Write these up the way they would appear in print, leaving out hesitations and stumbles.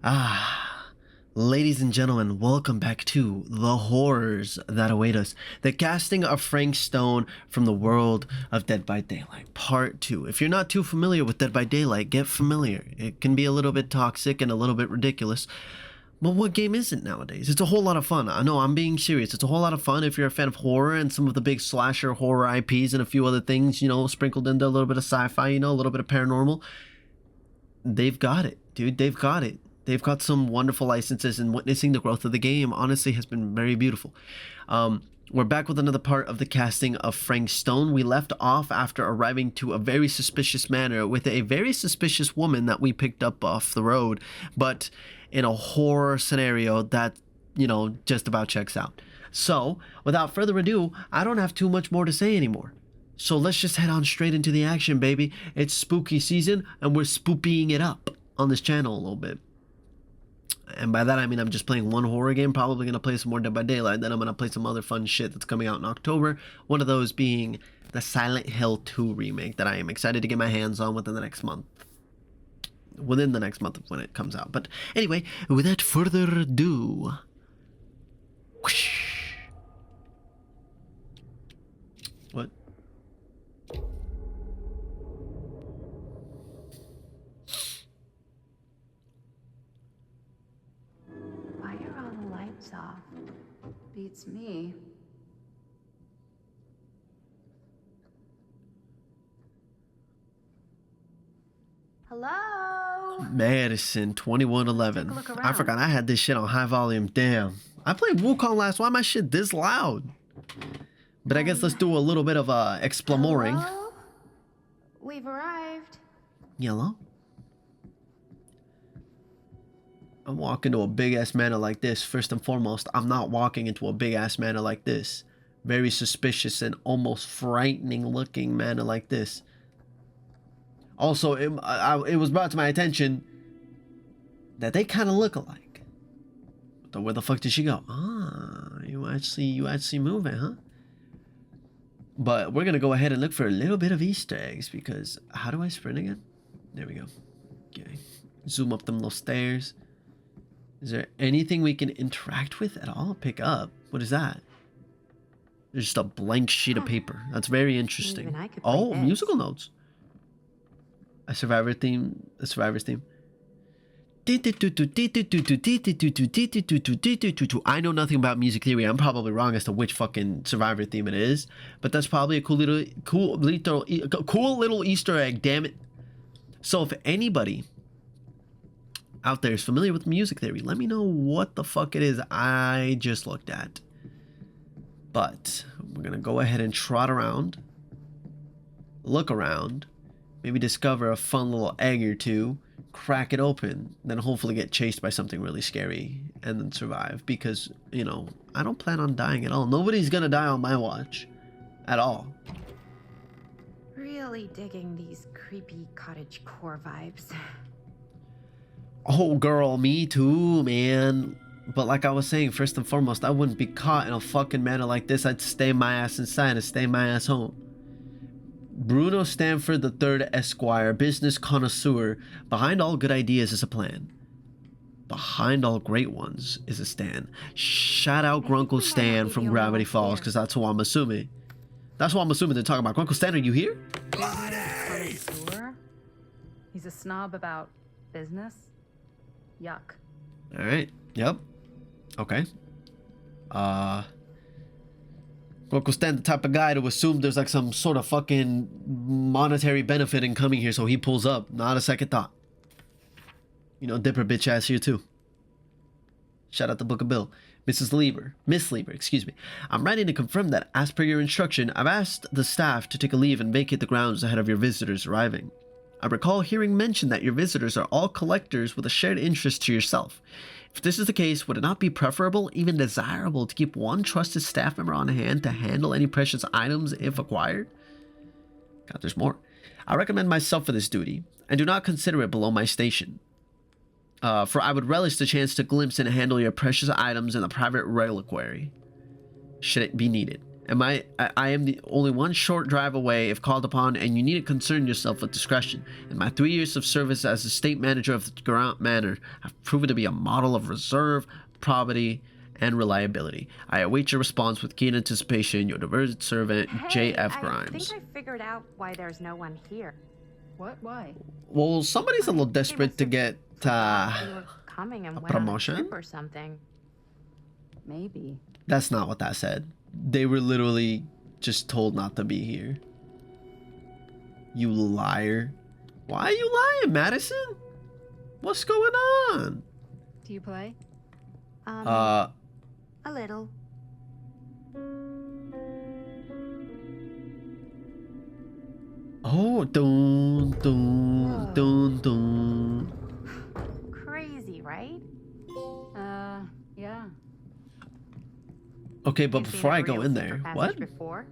Ah, ladies and gentlemen, welcome back to the horrors that await us. The casting of Frank Stone from the world of Dead by Daylight, Part 2. If you're not too familiar with Dead by Daylight, get familiar. It can be a little bit toxic and a little bit ridiculous. But what game isn't nowadays? It's a whole lot of fun. I know, I'm being serious. It's a whole lot of fun if you're a fan of horror and some of the big slasher horror IPs and a few other things, sprinkled into a little bit of sci-fi, a little bit of paranormal. They've got it, dude. They've got it. They've got some wonderful licenses, and witnessing the growth of the game honestly has been very beautiful. We're back with another part of the casting of Frank Stone. We left off after arriving to a very suspicious manor with a very suspicious woman that we picked up off the road, but in a horror scenario that, just about checks out. So, without further ado, I don't have too much more to say anymore. So let's just head on straight into the action, baby. It's spooky season, and we're spoopying it up on this channel a little bit. And by that I mean I'm just playing one horror game, probably going to play some more Dead by Daylight, then I'm going to play some other fun shit that's coming out in October, one of those being the Silent Hill 2 remake that I am excited to get my hands on within the next month when it comes out. But anyway, without further ado, whoosh. What? Why are all the lights off? Beats me. Hello? Madison 2111. Take a look I around. forgot I had this shit on high volume. Damn. I played Wukong last. Why my shit this loud? But I guess let's do a little bit of exploring. Hello? We've arrived. Yellow. I'm walking to a big ass manor like this. First and foremost, I'm not walking into a big ass manor like this. Very suspicious and almost frightening looking manor like this. Also, it was brought to my attention that they kind of look alike. So where the fuck did she go? Ah, you actually moving, huh? But we're gonna go ahead and look for a little bit of Easter eggs, because how do I sprint again? There we go. Okay, zoom up them little stairs. Is there anything we can interact with at all? Pick up? What is that? There's just a blank sheet of paper. That's very interesting. Even I could play Oh, this. musical notes. A survivor's theme. I know nothing about music theory. I'm probably wrong as to which fucking Survivor theme it is, but that's probably a cool little Easter egg. Damn it! So if anybody out there is familiar with music theory, let me know what the fuck it is I just looked at. But we're gonna go ahead and trot around, look around, maybe discover a fun little egg or two, crack it open, then hopefully get chased by something really scary and then survive, because, I don't plan on dying at all. Nobody's gonna die on my watch. At all. Really digging these creepy cottage core vibes. Oh, girl, me too, man. But like I was saying, first and foremost, I wouldn't be caught in a fucking manner like this. I'd stay my ass inside and stay my ass home. Bruno Stanford III, Esquire, business connoisseur. Behind all good ideas is a plan. Behind all great ones is a Stan. Shout out Grunkle Stan from Gravity Falls, because that's who I'm assuming. That's what I'm assuming they're talking about. Grunkle Stan, are you here? Connoisseur? He's a snob about business? Yuck. Alright, yep. Okay. Grunkle Stan, the type of guy to assume there's like some sort of fucking monetary benefit in coming here, so he pulls up. Not a second thought. Dipper bitch ass here too. Shout out the Book of Bill. Miss Lieber, excuse me. I'm writing to confirm that, as per your instruction, I've asked the staff to take a leave and vacate the grounds ahead of your visitors arriving. I recall hearing mention that your visitors are all collectors with a shared interest to yourself. If this is the case, would it not be preferable, even desirable, to keep one trusted staff member on hand to handle any precious items if acquired? God, there's more. I recommend myself for this duty, and do not consider it below my station. For I would relish the chance to glimpse and handle your precious items in the private reliquary, should it be needed. I am the only one short drive away if called upon, and you need to concern yourself with discretion. In my 3 years of service as the state manager of the Grant Manor, I've proven to be a model of reserve, probity, and reliability. I await your response with keen anticipation. Your devoted servant, J.F. Grimes. I think I figured out why there's no one here. What? Why? Well, somebody's a little desperate to get You were coming and a went on a promotion? trip or something. Maybe. That's not what that said. They were literally just told not to be here. You liar. Why are you lying, Madison? What's going on? Do you play? A little. Oh, dun, dun, dun, dun. Crazy, right? Yeah. Okay, but You've seen before a I go real in secret there, passage what? Before?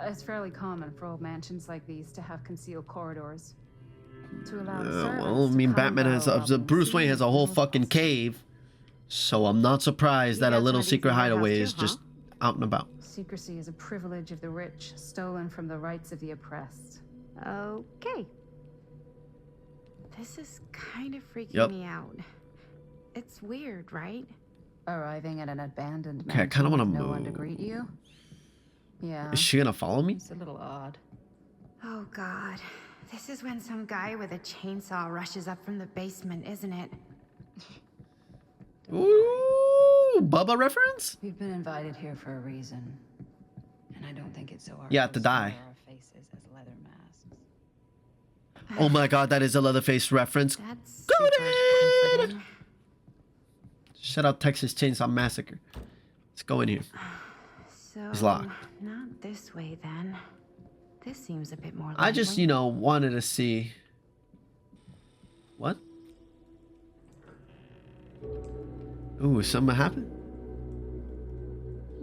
It's fairly common for old mansions like these to have concealed corridors. To allow the Well, I mean, Batman has Bruce Wayne has a whole fucking cave, so I'm not surprised You that a guys little wanna do secret some more hideaway house is too, just out and about. Secrecy is a privilege of the rich, stolen from the rights of the oppressed. Okay. This is kind of freaking Yep. me out. It's weird, right? Arriving at an abandoned Okay, I mansion kinda wanna with no one to move. greet you. Yeah, Is she gonna follow me? it's a little odd. Oh god. This is when some guy with a chainsaw rushes up from the basement, isn't it? Ooh, Bubba reference? We've been invited here for a reason, and I don't think it's so hard Yeah, to die. our faces as leather masks. Oh my god, that is a Leatherface reference. That's Got super it! comforting. Shout out Texas Chainsaw Massacre. Let's go in here. So, It's locked. not this way then. This seems a bit more I just, lonely. you know, wanted to see. What? Ooh, something happened?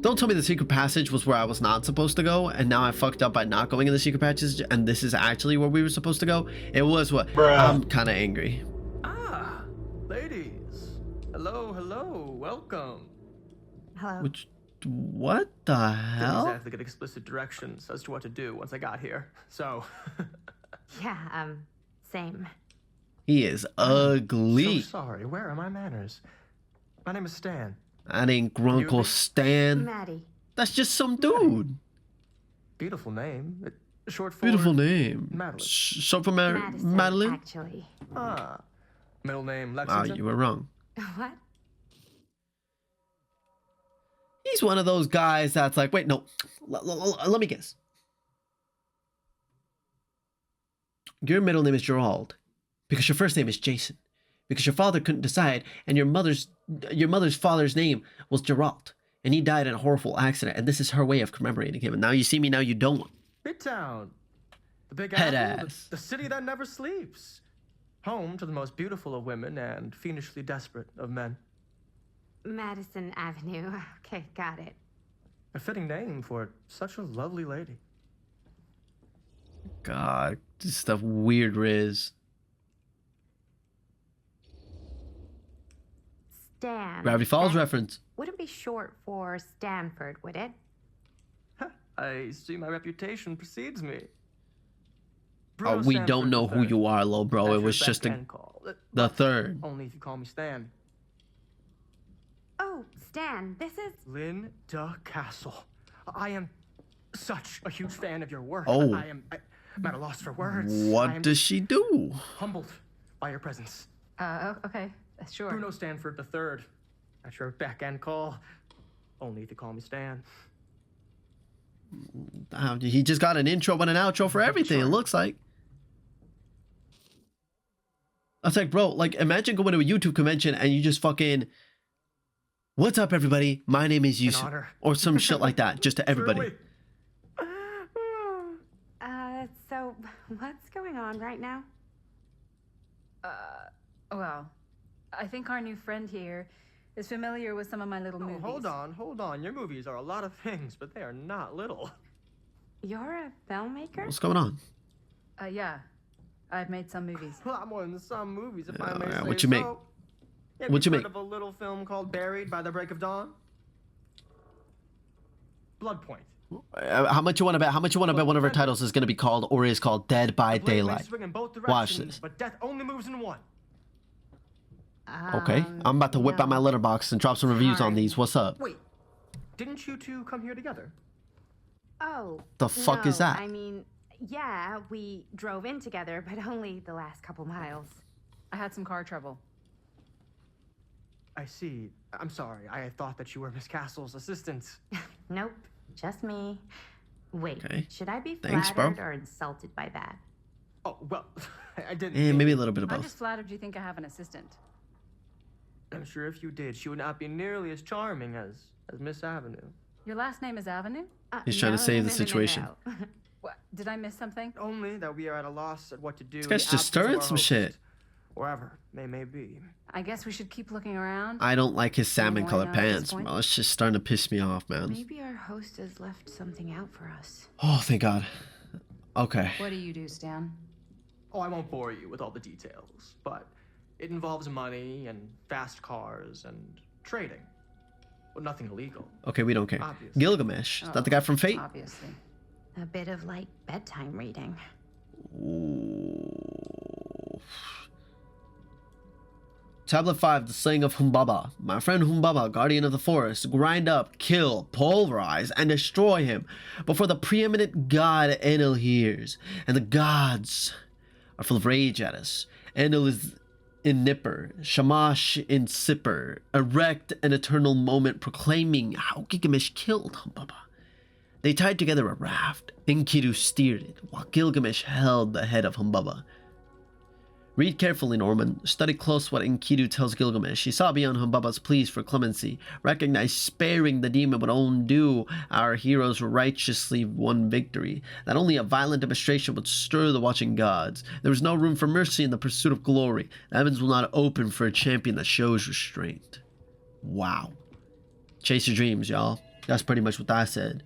Don't tell me the secret passage was where I was not supposed to go, and now I fucked up by not going in the secret passage, and this is actually where we were supposed to go? It was what? Bruh. I'm kind of angry. Ah, ladies. Hello, hello. Welcome. Hello. Which, what the Didn't hell? exactly get explicit directions as to what to do once I got here. So, Yeah, same. He is ugly. so sorry. Where are my manners? My name is Stan. That ain't Grunkle Stan. Maddie. That's just some dude. Beautiful name. Short for Beautiful name. Madeline. Short for Madison, Madeline? actually. Ah. Middle name Wow, Lexington. you were wrong. What? He's one of those guys that's like, wait, no, let me guess. Your middle name is Gerald because your first name is Jason because your father couldn't decide and your mother's father's name was Gerald and he died in a horrible accident and this is her way of commemorating him. And now you see me, now you don't. Midtown. The big Head apple. ass. The city that never sleeps. Home to the most beautiful of women and fiendishly desperate of men. Madison Avenue. Okay, got it. A fitting name for such a lovely lady. God, just stuff weird Riz. Stan. Gravity Falls That reference. wouldn't be short for Stanford, would it? I see my reputation precedes me. Oh, we don't know who you are, low bro. It was just the third. Only if you call me Stan. Oh, Stan, this is... Linda Castle. I am such a huge fan of your work. Oh. I'm at a loss for words. What I'm does she do? humbled by your presence. Okay, sure. Bruno Stanford III. At your beck and call. Only if you call me Stan. He just got an intro and an outro for everything, it Sure. looks like. I was like, bro, like, imagine going to a YouTube convention and you just fucking, what's up, everybody? My name is Yusuf. honor. Or some shit like that, just to everybody. Truly. So, what's going on right now? Well, I think our new friend here is familiar with some of my little movies. Hold on. Your movies are a lot of things, but they are not little. You're a filmmaker? What's going on? Yeah. I've made some movies. A lot more than some movies, if I Oh, may yeah, say what you make? so. Have What you heard make? of a little film called Buried by the Break of Dawn? Blood Point. How much you want to bet? How much you want to bet one of her titles is going to be called or is called Dead by The blade may Daylight? swing in both Watch directions, this. but death only moves in one. Okay, I'm about to whip out my no. letterbox and drop some reviews on Hard. these. What's up? Wait, didn't you two come here together? Oh. The fuck is no, that? I mean, yeah, we drove in together, but only the last couple miles. I had some car trouble. I see. I'm sorry. I thought that you were Miss Castle's assistant. Nope, just me. Wait, Okay. should I be Thanks, bro. flattered or insulted by that? Oh, well, I didn't. Eh, maybe a little bit of I'm both. just flattered you think I have an assistant. I'm sure if you did, she would not be nearly as charming as Miss Avenue. Your last name is Avenue? He's trying to save the situation. What? Did I miss something? Only that we are at a loss at what to do. This in guy's the just absence of stirring our some host, shit. Wherever they may be. I guess we should keep looking around. I don't like his salmon Why colored not at this pants, point? bro. It's just starting to piss me off, man. Maybe our host has left something out for us. Oh, thank God. Okay. What do you do, Stan? Oh, I won't bore you with all the details, but it involves money and fast cars and trading. But nothing illegal. Okay, we don't care. Obviously. Gilgamesh. Is that the guy from Fate? Obviously. A bit of light bedtime reading. Ooh. Tablet 5, The Slaying of Humbaba. My friend Humbaba, guardian of the forest, grind up, kill, pulverize, and destroy him before the preeminent god Enel hears. And the gods are full of rage at us. Enel is in Nipper, Shamash in Sipper, erect an eternal moment proclaiming how Gilgamesh killed Humbaba. They tied together a raft. Enkidu steered it, while Gilgamesh held the head of Humbaba. Read carefully, Norman. Study close what Enkidu tells Gilgamesh. He saw beyond Humbaba's pleas for clemency, recognized sparing the demon would undo our hero's righteously won victory, that only a violent demonstration would stir the watching gods. There was no room for mercy in the pursuit of glory. The heavens will not open for a champion that shows restraint. Wow. Chase your dreams, y'all. That's pretty much what I said.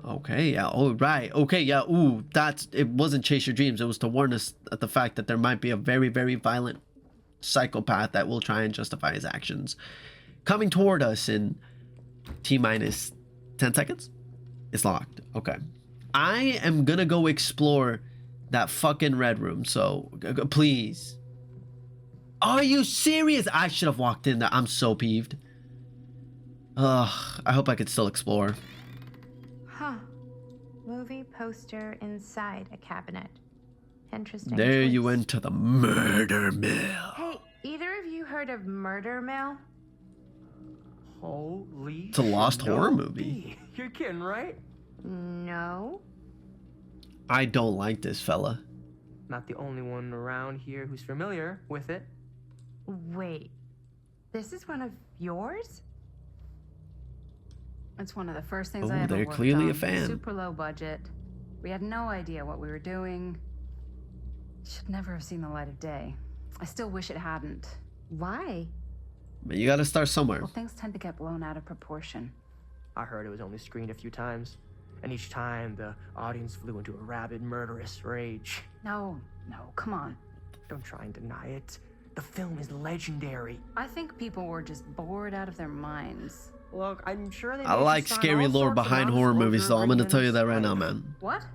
Okay, yeah, oh, right. Okay, yeah, ooh, it wasn't Chase Your Dreams. It was to warn us at the fact that there might be a very, very violent psychopath that will try and justify his actions coming toward us in T-minus 10 seconds. It's locked. Okay. I am gonna go explore that fucking red room, so please. Are you serious? I should have walked in there. I'm so peeved. Ugh, I hope I could still explore. Huh. Movie poster inside a cabinet. Interesting. There you choice. enter the murder mill. Hey, either of you heard of Murder Mill? Holy It's a lost shit, horror no movie. B. You're kidding, right? No. I don't like this fella. Not the only one around here who's familiar with it. Wait. This is one of yours? It's one of the first things Oh, I ever they're worked clearly on. a fan. Super low budget. We had no idea what we were doing. Should never have seen the light of day. I still wish it hadn't. Why? But you gotta start somewhere. Well, things tend to get blown out of proportion. I heard it was only screened a few times, and each time the audience flew into a rabid, murderous rage. No, come on. Don't try and deny it. The film is legendary. I think people were just bored out of their minds. Look, I'm sure they I made you like sign scary all lore sorts of behind horror movies, so I'm gonna tell you that right now, agreements. man. What?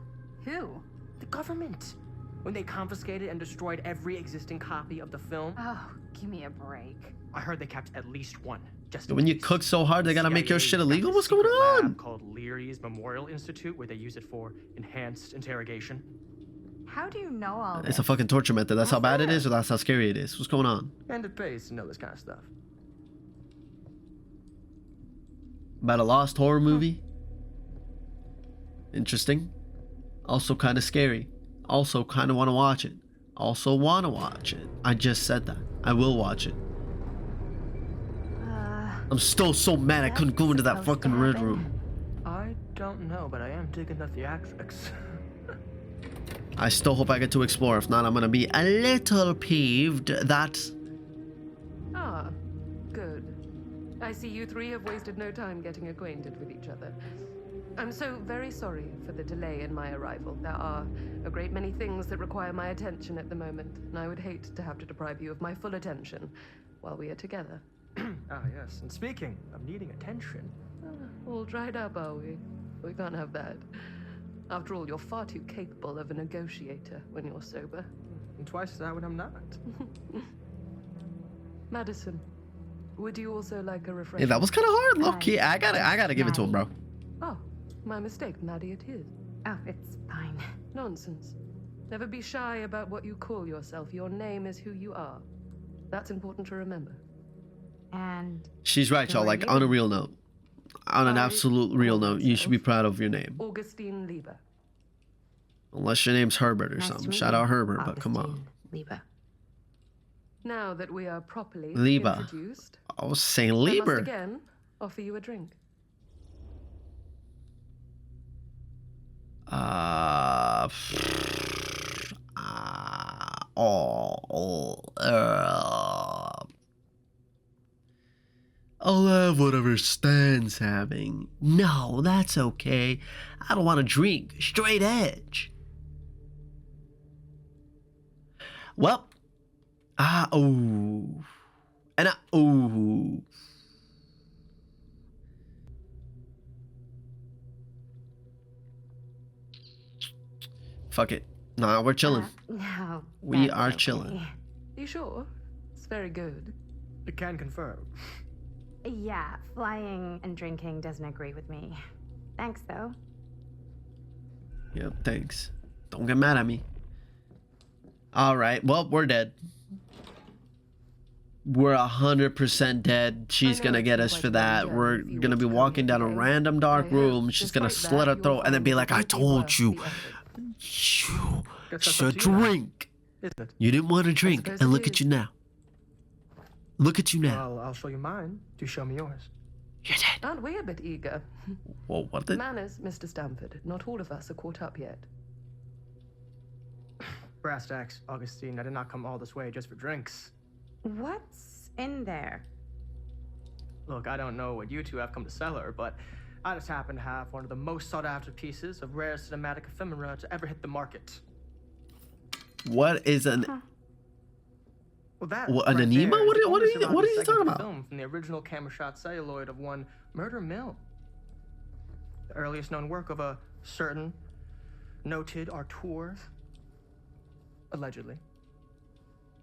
Who? The government. When they confiscated and destroyed every existing copy of the film, Oh, give me a break. I heard they kept at least one. Just in When you case. cook so hard, they gotta make your CIA shit got illegal? this What's going secret lab on? called Leary's Memorial Institute, where they use it for enhanced interrogation. How do you know all this? It's a fucking torture method. That's how bad it is, or that's how scary it is. What's going on? And it pays to know this kind of stuff. About a lost horror movie? Interesting. Also kind of scary. Also kind of want to watch it. Also want to watch it. I just said that. I will watch it. I'm still so mad I couldn't go into that supposed to fucking red happen? room. I don't know, but I am digging the theatrics. I still hope I get to explore. If not, I'm gonna be a little peeved that... Ah, good. I see you three have wasted no time getting acquainted with each other. I'm so very sorry for the delay in my arrival. There are a great many things that require my attention at the moment, and I would hate to have to deprive you of my full attention while we are together. Ah, yes. And speaking of needing attention, All dried up, are we? We can't have that. After all, you're far too capable of a negotiator when you're sober. and twice that when I'm not. Madison, would you also like a Yeah, refreshment? that was kind of hard, low key. I gotta give it to him, bro. Oh, my mistake, Maddie, it is. Oh, it's fine. Nonsense. Never be shy about what you call yourself. Your name is who you are. That's important to remember. And She's right, y'all. Who are Like you? on a real note, on an I absolute real call note, you should be myself proud of your name. Augustine Lieber. Unless your name's Herbert or nice to something. meet Shout you, out Herbert, but come on. Augustine Lieber. Now that we are properly Lieber. introduced, I was saying I must Lieber. again offer you a drink. Uh, I'll have whatever Stan's having. No, that's okay. I don't want to drink. Straight edge. Well, oh. And oh. Fuck it. Nah, we're chilling. No. We that's are okay. chilling. You sure? It's very good. I can confirm. Yeah, flying and drinking doesn't agree with me. Thanks, though. Yep, thanks. Don't get mad at me. Alright, well, we're dead. We're 100% dead. She's I know gonna it's get been us quite for a that. long We're journey for you gonna be all to walking come down a today. random dark I hope, room. She's gonna despite slit her that, throat you'll and then be find like, it I would be told worth you. the effort. You Guess that's should up to you now, drink. isn't it? You didn't want to drink. suppose And it look at is. you now. Look at you now. Well, I'll show you mine. Do show me yours. You're dead. Aren't we a bit eager? Whoa, what the? Manners, Mr. Stamford. Not all of us are caught up yet. Brass tacks, Augustine. I did not come all this way just for drinks. What's in there? Look, I don't know what you two have come to sell her, but I just happen to have one of the most sought-after pieces of rare cinematic ephemera to ever hit the market. What is an? Well, that What, an right enema? there is What the are- what only are you- surviving what are you segment talking of about? Film from the original camera shot celluloid of one Murder Mill, the earliest known work of a certain noted auteur, allegedly.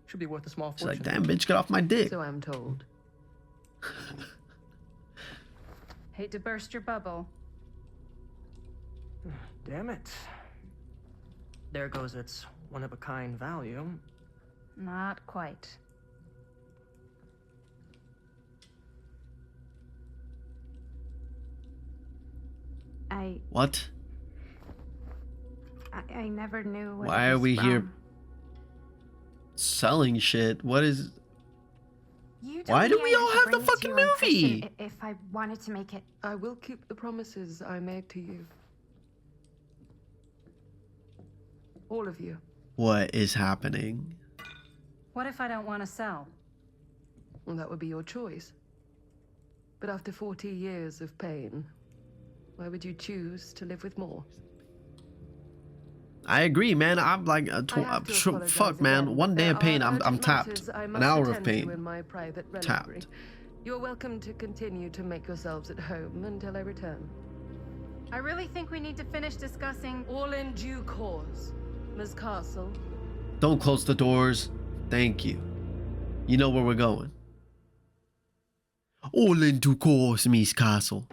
Should be worth a small She's fortune. like, damn, bitch, get off my dick. So I'm told. Hate to burst your bubble. Damn it. There goes its one-of-a-kind value. Not quite. What? I never knew what Why it are was we here from. selling shit? What is? You told Why do me we I all had to have the bring it to fucking you in person movie? If I wanted to make it. I will keep the promises I made to you. All of you. What is happening? What if I don't want to sell? Well, that would be your choice. But after 40 years of pain, why would you choose to live with more? I agree, man. I'm like, I have to apologize fuck, man. again. One day There of pain, are I'm urgent tapped. matters I An must hour of attend to pain. in my private Tapped. reliquary. You're welcome to continue to make yourselves at home until I return. I really think we need to finish discussing. All in due course. Ms. Castle, Don't close the doors. Thank you. You know where we're going. All in due course, Miss Castle.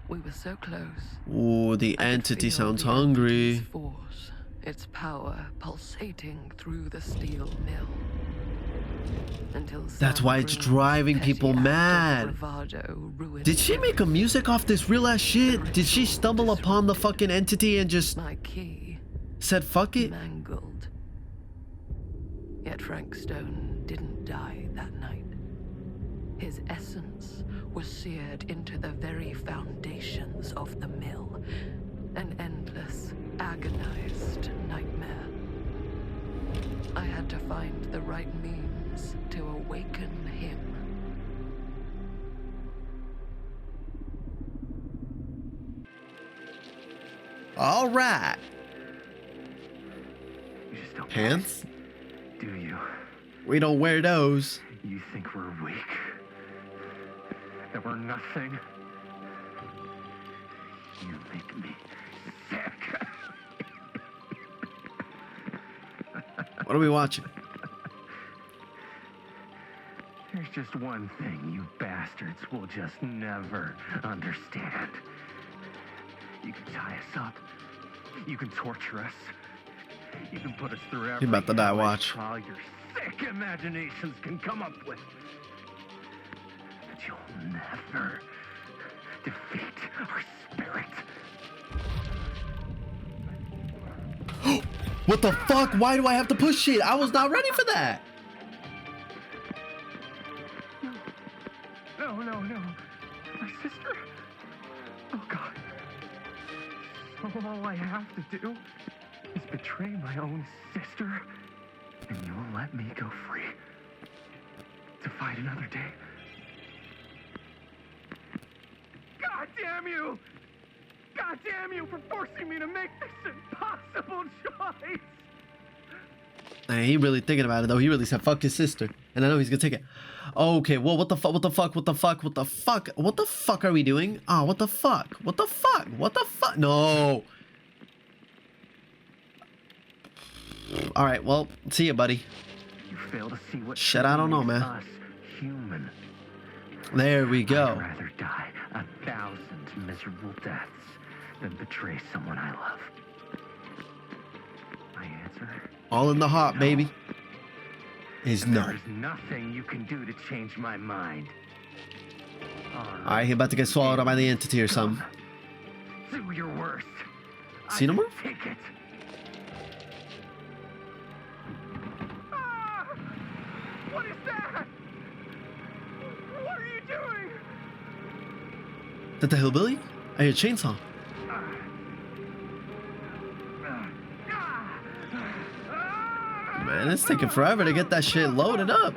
we were so close. Ooh, the I could entity feel sounds the hungry. entity's force, its power pulsating through the steel mill. Until That's why it's Sam driving Green's people petty act of mad. bravado ruined Did she make a everything. music off this real ass shit? Did she stumble upon the fucking entity and just My key said fuck it? mangled. Yet Frank Stone didn't die that night. His essence was seared into the very foundations of the mill. An endless, agonized nightmare. I had to find the right means to awaken him. All right. You just don't Pants? Do you? We don't wear those. You think we're weak? That we're nothing? You make me sick. What are we watching? There's just one thing you bastards will just never understand. You can tie us up. You can torture us. You can put us through every about to die, hellish watch. trial your sick imaginations can come up with. But you'll never defeat our spirit. What the fuck? Why do I have to push it? I was not ready for that. No, no, no. My sister? Oh, God. So all I have to do is betray my own sister, and you will let me go free to fight another day. God damn you! God damn you for forcing me to make this impossible choice! Man, he really thinking about it though. He really said fuck his sister, and I know he's gonna take it. Okay, well, what the fuck? What the fuck? What the fuck? What the fuck? What the fuck are we doing? Ah, what the fuck? What the fuck? What the fuck? No. All right, well, see ya, buddy. You fail to see what Shit, I don't know, makes man. us human. There we I'd go. rather die 1,000 miserable deaths than betray someone I love. My answer? All in the heart, No. baby. Is And no. There is nothing you can do to change my mind. All right, he about to get swallowed up by the entity or something. Do your worst. See no I more? can take it. Ah! What is that? What are you doing? Is that the hillbilly? I hear a chainsaw. Man, it's taking forever to get that shit loaded up.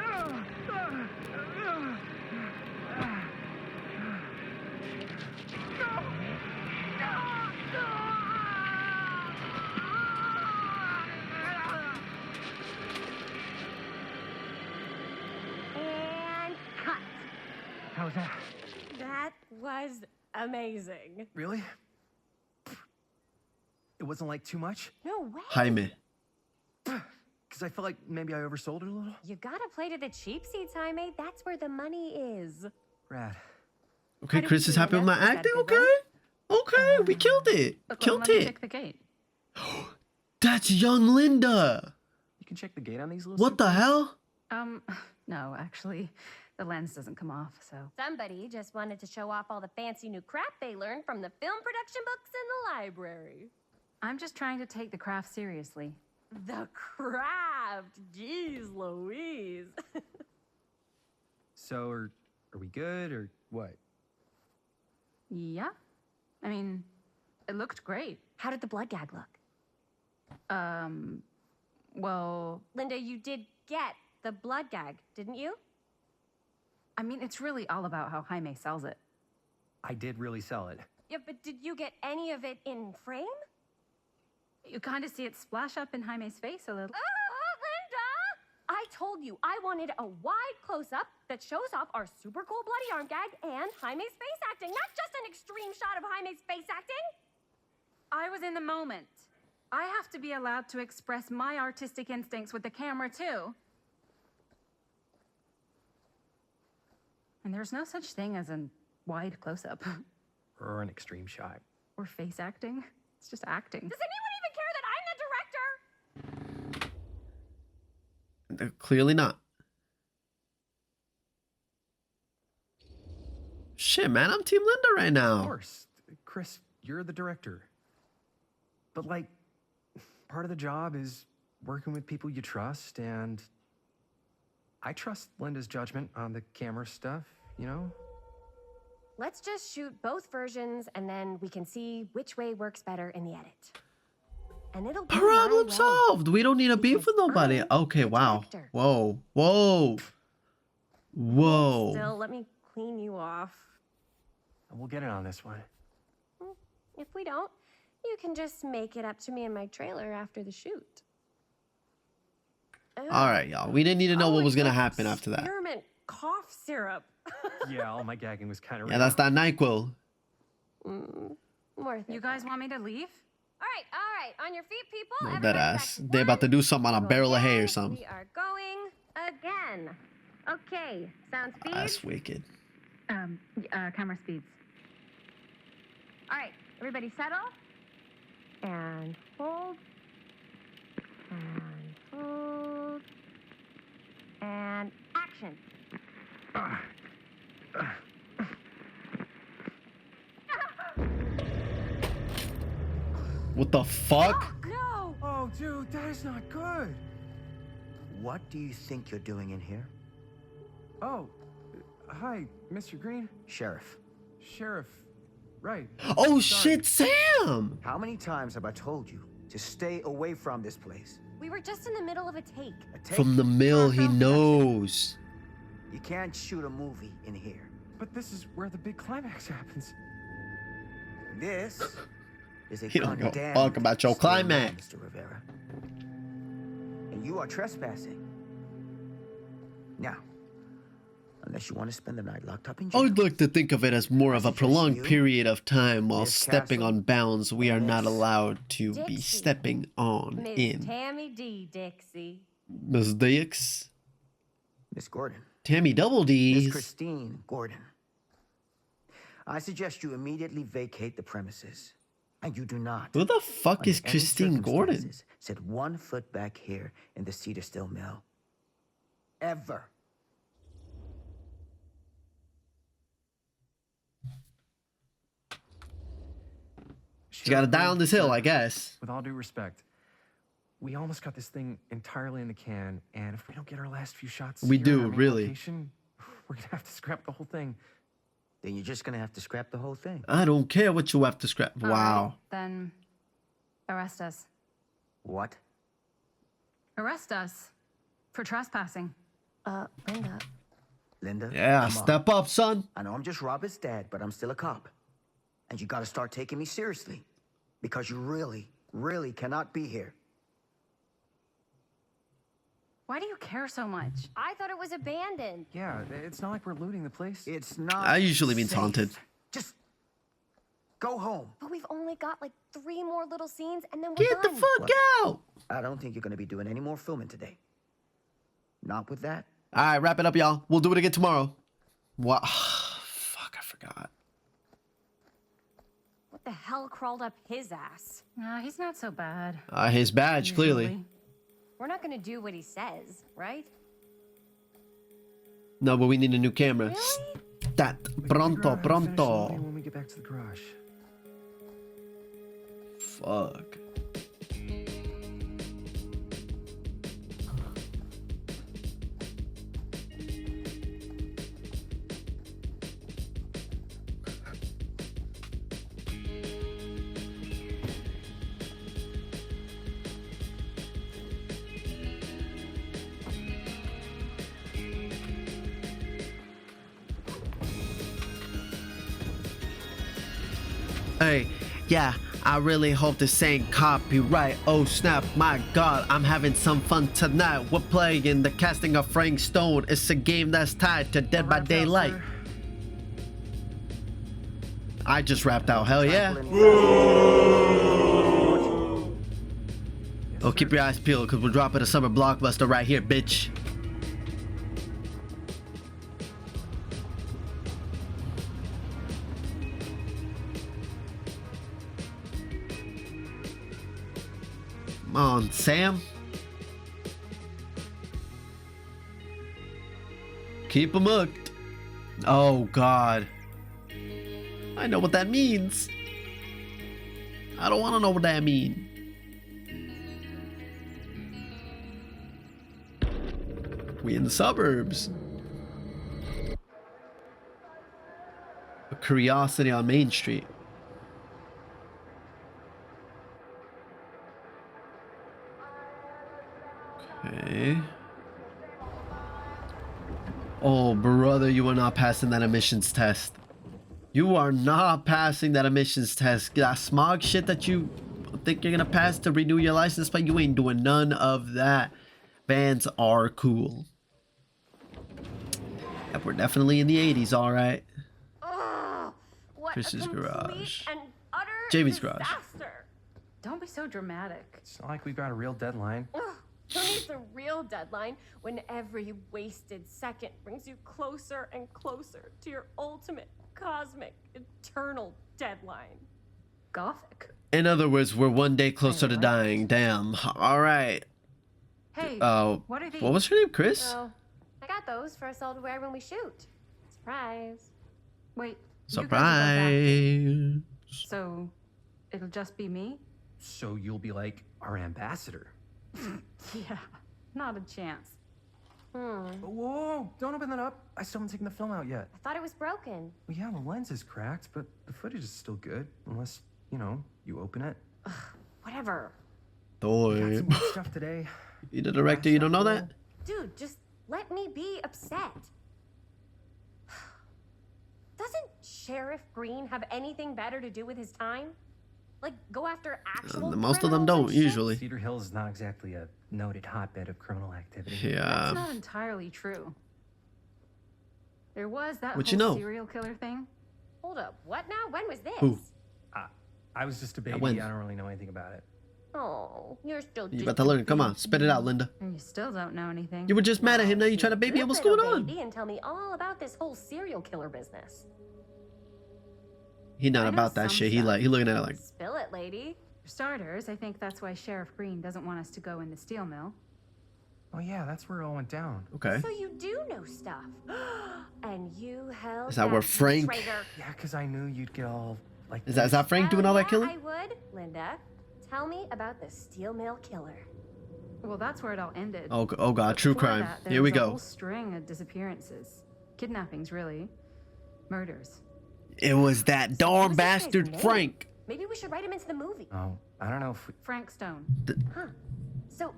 And cut. How's that? That was amazing. Really? It wasn't like too much? No way. Jaime. Because I felt like maybe I oversold it a little? You gotta play to the cheap seats, Jaime. That's where the money is. Rad. Okay, How did Chris you is do, happy with Linda? my Was that a acting. good Okay. Okay, we killed it. Look, Killed let me it. check the gate. That's young Linda. You can check the gate on these little What the suitcases? hell? No, actually, the lens doesn't come off, so. Somebody just wanted to show off all the fancy new crap they learned from the film production books in the library. I'm just trying to take the craft seriously. The craft! Jeez Louise. So, are we good or what? Yeah? I mean, it looked great. How did the blood gag look? Well, Linda, you did get the blood gag, didn't you? I mean, it's really all about how Jaime sells it. I did really sell it. Yeah, but did you get any of it in frame? You kind of see it splash up in Jaime's face a little. Linda! I told you I wanted a wide close-up that shows off our super cool bloody arm gag and Jaime's face acting, not just an extreme shot of Jaime's face acting. I was in the moment. I have to be allowed to express my artistic instincts with the camera, too. And there's no such thing as a wide close-up. Or an extreme shot. Or face acting. It's just acting. Does anyone even care that I'm the director? Clearly not. Shit, man, I'm Team Linda right Of now. course. Chris, you're the director. But, like, part of the job is working with people you trust, and I trust Linda's judgment on the camera stuff, you know? Let's just shoot both versions and then we can see which way works better in the edit. And it'll be my Problem way. solved. We don't need to beef with nobody. I'm Okay, the wow. director. Whoa. Whoa. Whoa. Still, let me clean you off. And we'll get it on this one. If we don't, you can just make it up to me in my trailer after the shoot. All right, y'all. We didn't need to know what was gonna happen after that. Spearmint cough syrup. Yeah, all my gagging was kind of. Yeah, that's that NyQuil. Worth it. You guys want me to leave? All right. On your feet, people. No, Everybody that back ass. to They about to one. do something on a Go barrel of hay or again. something. We are going again. Okay. Sound speed. That's wicked. Camera speeds. All right. Everybody settle. And hold. And hold. And action. What the fuck? No. Oh, dude, that is not good. What do you think you're doing in here? Oh, hi, Mr. Green. Sheriff, Sheriff. Right. Oh Sorry. shit, Sam! how many times have I told you to stay away from this place? We were just in the middle of a take. A take From the mill, he for a film knows. production. You can't shoot a movie in here. But this is where the big climax happens. This is a He don't give a condemned fuck about your steel mill, climax. Mr. Rivera. And you are trespassing. Now, unless you want to spend the night locked up in I jail. would like to think of it as more of a suggest prolonged you, period of time while Miss stepping Castle, on bounds we are and not Miss allowed to be Dixie. stepping on Miss in. Tammy D. Dixie. Miss Dix. Miss Gordon. Tammy Double Miss D's. Christine Gordon. I suggest you immediately vacate the premises. And you do not. Who the fuck under is any Christine Gordon? circumstances, set 1 foot back here in the Cedar Still Mill. Ever. She gotta die on this hill, I guess. With all due respect, we almost got this thing entirely in the can, and if we don't get our last few shots, We here do, in our main really. location, we're gonna have to scrap the whole thing. Then you're just gonna have to scrap the whole thing. I don't care what you have to scrap. All Wow. right, then arrest us. What? Arrest us for trespassing. Linda. Linda? Yeah, come on. step up, son. I know I'm just Robert's dad, but I'm still a cop. And you gotta start taking me seriously. Because you really, really cannot be here. Why do you care so much? I thought it was abandoned. Yeah, it's not like we're looting the place. It's not. I usually mean safe. taunted. Just go home. But we've only got like 3 more little scenes and then we're Get the done. fuck What? out. I don't think you're gonna be doing any more filming today. Not with that. All right, wrap it up, y'all. We'll do it again tomorrow. What? Fuck, I forgot. What the hell crawled up his ass? Nah, he's not so bad. His badge, clearly. usually. We're not gonna do what he says, right? No, but we need a new camera. Really? That We can pronto, figure out how to finish the movie pronto. when we get back to the garage. Fuck. Hey, yeah, I really hope this ain't copyright. Oh snap, my god, I'm having some fun tonight. We're playing the casting of Frank Stone. It's a game that's tied to Dead by Wrapped out, Daylight. sir. I just rapped out, hell yeah. Oh, keep your eyes peeled, because we're dropping a summer blockbuster right here, bitch. Come on, Sam. Keep him hooked. Oh, God. I know what that means. I don't want to know what that means. We in the suburbs. A curiosity on Main Street. Okay. Oh, brother, you are not passing that emissions test. You are not passing that emissions test. That smog shit that you think you're gonna pass to renew your license plate, you ain't doing none of that. Bands are cool. Yep, we're definitely in the 80s, all right. Ugh, what Chris's a complete garage. and utter Jamie's garage. disaster. Don't be so dramatic. It's not like we've got a real deadline. Ugh, who needs a real deadline when every wasted second brings you closer and closer to your ultimate cosmic eternal deadline? Gothic. In other words, we're one day closer to dying. Damn. All right. Hey, what are these? What was her name? Chris? Oh, I got those for us all to wear when we shoot. Surprise. Wait. You guys are both actors. Surprise. So, it'll just be me? So you'll be like our ambassador. Yeah, not a chance. Whoa, don't open that up. I still haven't taken the film out yet. I thought it was broken. Well, yeah, the lens is cracked, but the footage is still good. Unless, you know, you open it. Whatever. We got Boy. some good stuff today. You the director, you don't know that? Dude, just let me be upset. Doesn't Sheriff Green have anything better to do with his time? Like, go after actual Most of them criminals don't, and shit? usually. Cedar Hills is not exactly a noted hotbed of criminal activity. That's Yeah. not entirely true. There was that What whole you know? serial killer thing. Hold up, what now? When was this? Who? I was just a baby. when? I don't really know anything about it. Oh, you're still You just about to learn. Come on, spit it out, Linda. And you still don't know anything. You were just mad at him, now you trying to baby him. What's Good going little on? baby and tell me all about this whole serial killer business. He not I know about that some shit. He stuff. he looking at it like, Spill it, lady. For starters, I think that's why Sheriff Green doesn't want us to go in the steel mill. Oh yeah, that's where it all went down. okay. So you do know stuff. And you held Is that where back, you Frank- traitor. Yeah, because I knew you'd get all like. Is that Frank Hell doing all that yeah, killing? I would, Linda. Tell me about the steel mill killer. Well, that's where it all ended. Oh, oh god, true Before crime. that, there Here we was a go. whole string of disappearances, kidnappings, really, murders. It was that darn What was this guy's bastard name? Frank. Maybe we should write him into the movie. Oh, I don't know if we... Frank Stone. Huh. So,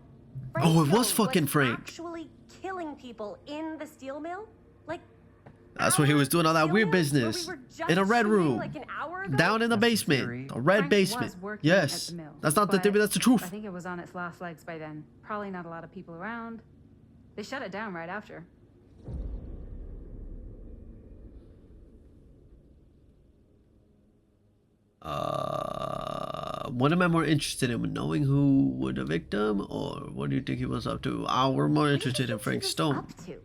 Oh, it was Stone fucking Frank. Actually killing people in the steel mill? Like, That's what he was doing all that steel weird mill where business. we were just In a red shooting, room. like, an hour ago? Down in the That's the basement. theory. A red Frank basement. was working Yes. at the mill, That's not the but theory, that's the truth. I think it was on its last legs by then. Probably not a lot of people around. They shut it down right after. What am I more interested in? Knowing who were the victim, or what do you think he was up to? We're more What do you interested in think he Frank was Stone. Up to?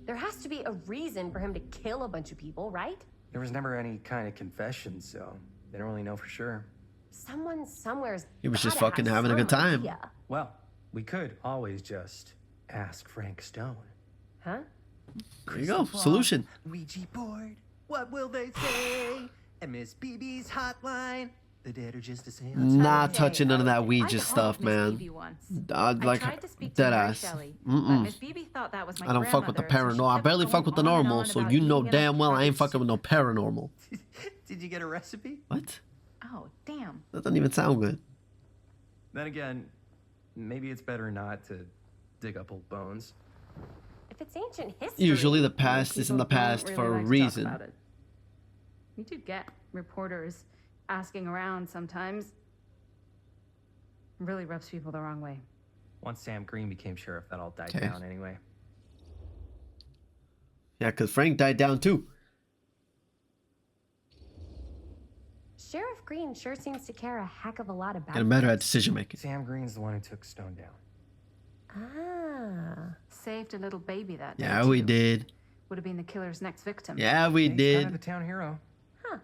There has to be a reason for him to kill a bunch of people, right? There was never any kind of confession, so they don't really know for sure. Someone somewhere's He was just gotta fucking have having a good some time. idea. Well, we could always just ask Frank Stone. Huh? There you go. Solution. Ouija board. What will they say? And Miss BB's hotline. The dead are just a seance. Not Okay, touching none of that I Ouija called stuff, Miss man. Beebe once. I I tried to speak to dead Mary ass. Shelley, but Mm-mm. Miss Beebe thought that was my I don't fuck with the grandmother, so she paranormal. I kept barely going fuck with the on and normal, on so about you know eating damn well I ain't avocados. fucking with no paranormal. Did you get a recipe? What? Oh, damn. That doesn't even sound good. Then again, maybe it's better not to dig up old bones. If it's ancient history. Usually the past is in the People don't past really for a like to talk reason. about it. We do get reporters asking around sometimes. It really rubs people the wrong way. Once Sam Green became sheriff, that all died Okay. down anyway. Yeah, because Frank died down too. Sheriff Green sure seems to care a heck of a lot about Getting better at decision making. Sam Green's the one who took Stone down. Ah. Saved a little baby that day, Yeah, we too. did. Would have been the killer's next victim. Yeah, we He's kind of did. the town hero. Huh.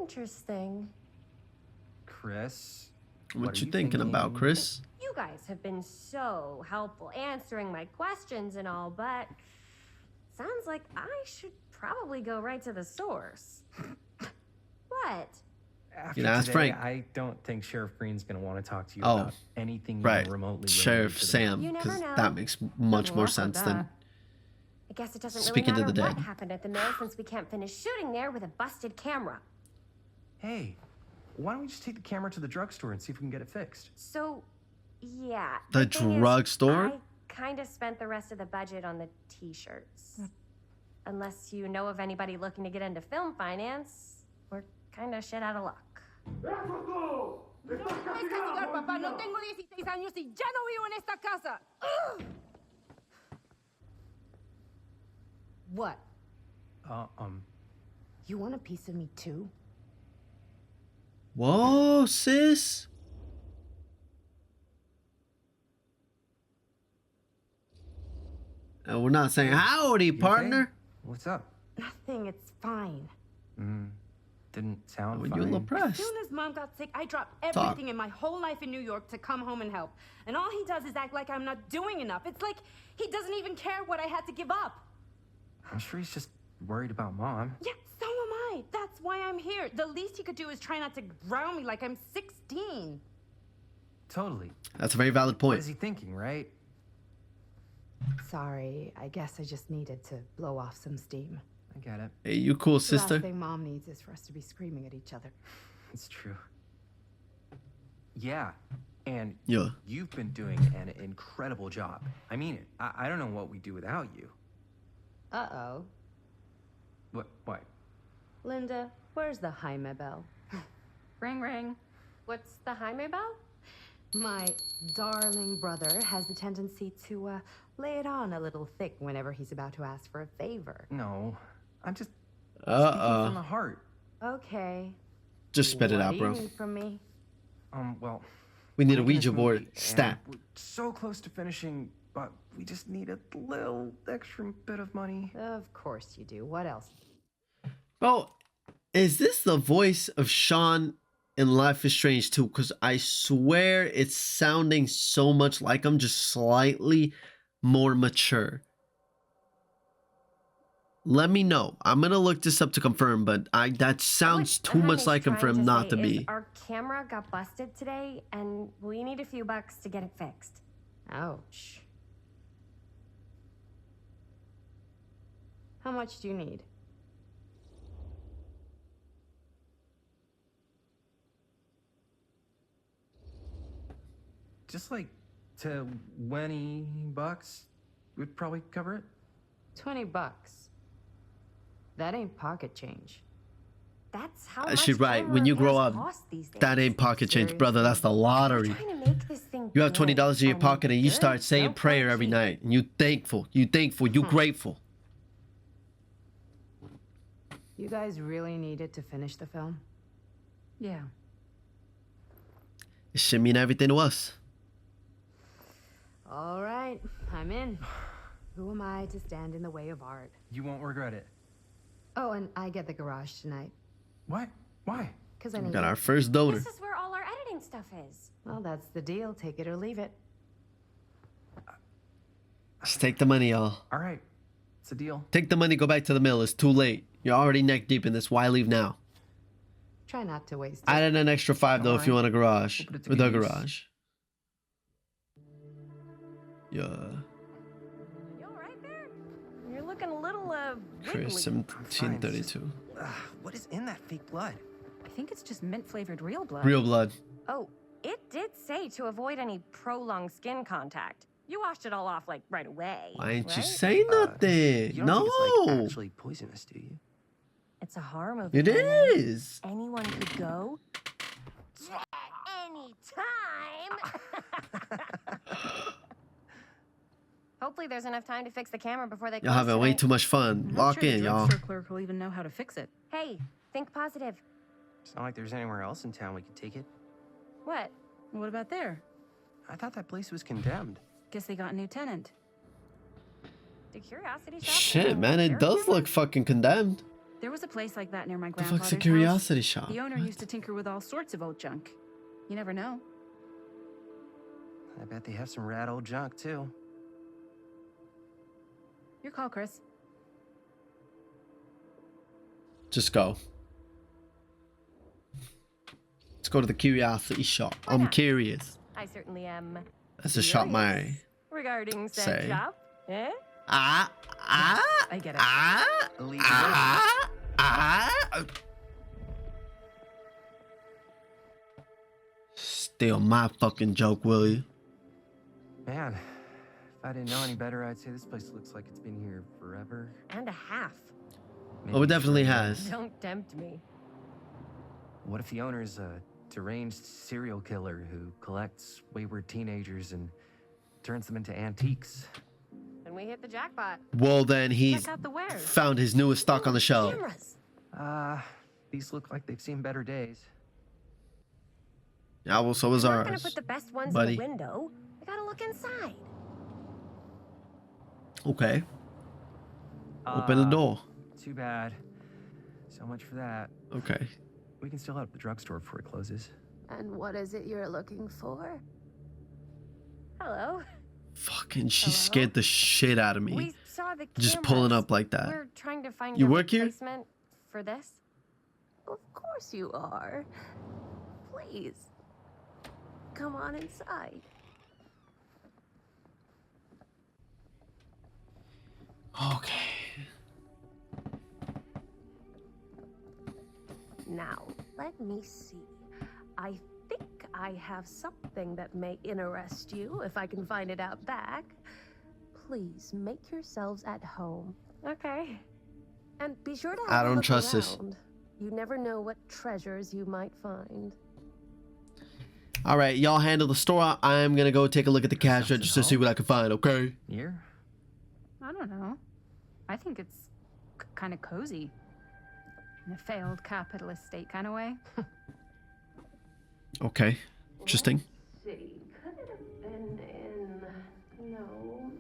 Interesting. Chris. What are you thinking about, Chris? You guys have been so helpful answering my questions and all, but sounds like I should probably go right to the source. What? After You know, ask today, Frank. I don't think Sheriff Green's going to want to talk to you Oh, about anything right. even remotely Sheriff related to the- Sam, You never because know. that makes much Good more luck with sense that. than I guess it doesn't Speaking to really the matter what dead. happened at the mill since we can't finish shooting there with a busted camera. Hey, why don't we just take the camera to the drugstore and see if we can get it fixed? So, yeah. The thing is, drugstore? I kind of spent the rest of the budget on the t-shirts. Unless you know of anybody looking to get into film finance, we're kind of shit out of luck. papá. No tengo 16 años y ya no vivo en esta casa. What? You want a piece of me too? Whoa, sis. We're not saying howdy, You okay? partner. What's up? Nothing, it's fine. Didn't sound Were you a fine. little As pressed? soon as Mom got sick, I dropped everything in my whole life in New York to come home and help. And all he does is act like I'm not doing enough. It's like he doesn't even care what I had to give up. I'm sure he's just worried about Mom. Yeah, so am I. That's why I'm here. The least he could do is try not to ground me like I'm 16. Totally. That's a very valid What point. is he thinking, right? Sorry, I guess I just needed to blow off some steam. I get it. Hey, you cool, The sister? last thing Mom needs is for us to be screaming at each other. It's true. Yeah, and Yeah. you've been doing an incredible job. I mean it. I don't know what we'd do without you. Uh-oh. What? Linda, where's the Jaime bell? Ring, ring. What's the Jaime bell? My darling brother has the tendency to lay it on a little thick whenever he's about to ask for a favor. No, I'm just speaking from the Uh-oh. heart. Okay. Just spit it What out, do bro. you need from me? Well, We need a we're making this Ouija board. movie, and Stat. We're so close to finishing, but we just need a little extra bit of money. Of course you do. What else? Bro, is this the voice of Sean in Life is Strange 2? Because I swear it's sounding so much like him, just slightly more mature. Let me know. I'm gonna look this up to confirm, but that sounds too much like him for him not to be. Our camera got busted today, and we need a few bucks to get it fixed. Ouch. How much do you need? Just like $20 would probably cover it. $20. That ain't pocket change. That's how much She's right. camera When you grow repairs up, cost these days. that ain't pocket change, brother. That's the lottery. We're trying to make this thing You have good $20 in your and pocket and you good, start saying no prayer every cheap. night. And you thankful, you grateful. You guys really needed to finish the film? Yeah. It should mean everything to us. All right, I'm in. Who am I to stand in the way of art? You won't regret it. Oh, and I get the garage tonight. What? Why? Because I We need got it. our first donor. This is where all our editing stuff is. Well, that's the deal. Take it or leave it. Just take the money, y'all. All right, it's a deal. Take the money, go back to the mill. It's too late. You're already neck deep in this. Why leave now? Try not to waste it. Add in an extra $5 though if you want a garage. We'll put it to With a good use. garage. Yeah. You all right there? You're looking a little, Chris, wiggly. 1732. What is in that fake blood? I think it's just mint-flavored real blood. Real blood. Oh, it did say to avoid any prolonged skin contact. You washed it all off, like, right away. Why ain't you right? say nothing? You don't No. think it's like actually poisonous, do you? It's a horror movie. It Henry. is. Anyone could go any time. Hopefully there's enough time to fix the camera before they Y'all close having way today. too much fun. I'm not Lock sure in, the y'all. drugstore clerk will even know how to fix it. Hey, think positive. It's not like there's anywhere else in town we could take it. What? What about there? I thought that place was condemned. Guess they got a new tenant. The Curiosity Shop? Shit, man, it does look fucking condemned. There was a place like that near my The grandfather's fuck's a house. curiosity shop? The owner What? used to tinker with all sorts of old junk. You never know. I bet they have some rad old junk, too. Your call, Chris. Just go. Let's go to the curiosity shop. Why I'm not? curious. I certainly am. That's a shop my curious regarding said Say. shop. Eh? I get it. Elite Steal my fucking joke, will you? Man, if I didn't know any better, I'd say this place looks like it's been here forever. And a half. Oh, it definitely forever. has. Don't tempt me. What if the owner's a deranged serial killer who collects wayward teenagers and turns them into antiques. And we hit the jackpot. Well, then he's Check out the wares. found his newest stock on the shelf. Cameras. These look like they've seen better days. Yeah, well, so is I'm not gonna ours, put the best ones buddy. in the window. I gotta look inside. Okay. Open the door. Too bad. So much for that. Okay. We can still head up the drugstore before it closes. And what is it you're looking for? Hello. Fucking, she scared the shit out of me. We saw the Just pulling cameras. up like that. We're trying to find You a work here? replacement for this. Of course you are. Please. Come on inside. Okay. Now, let me see. I think I have something that may interest you if I can find it out back. Please make yourselves at home, okay? And be sure to have I a don't look trust this. around. You never know what treasures you might find. All right, y'all handle the store. I'm gonna go take a look at the cash register to see what I can find. Okay. Here? I don't know. I think it's kind of cozy. In a failed capitalist state kind of way. Okay. Interesting. Let's see, could it have been in... No,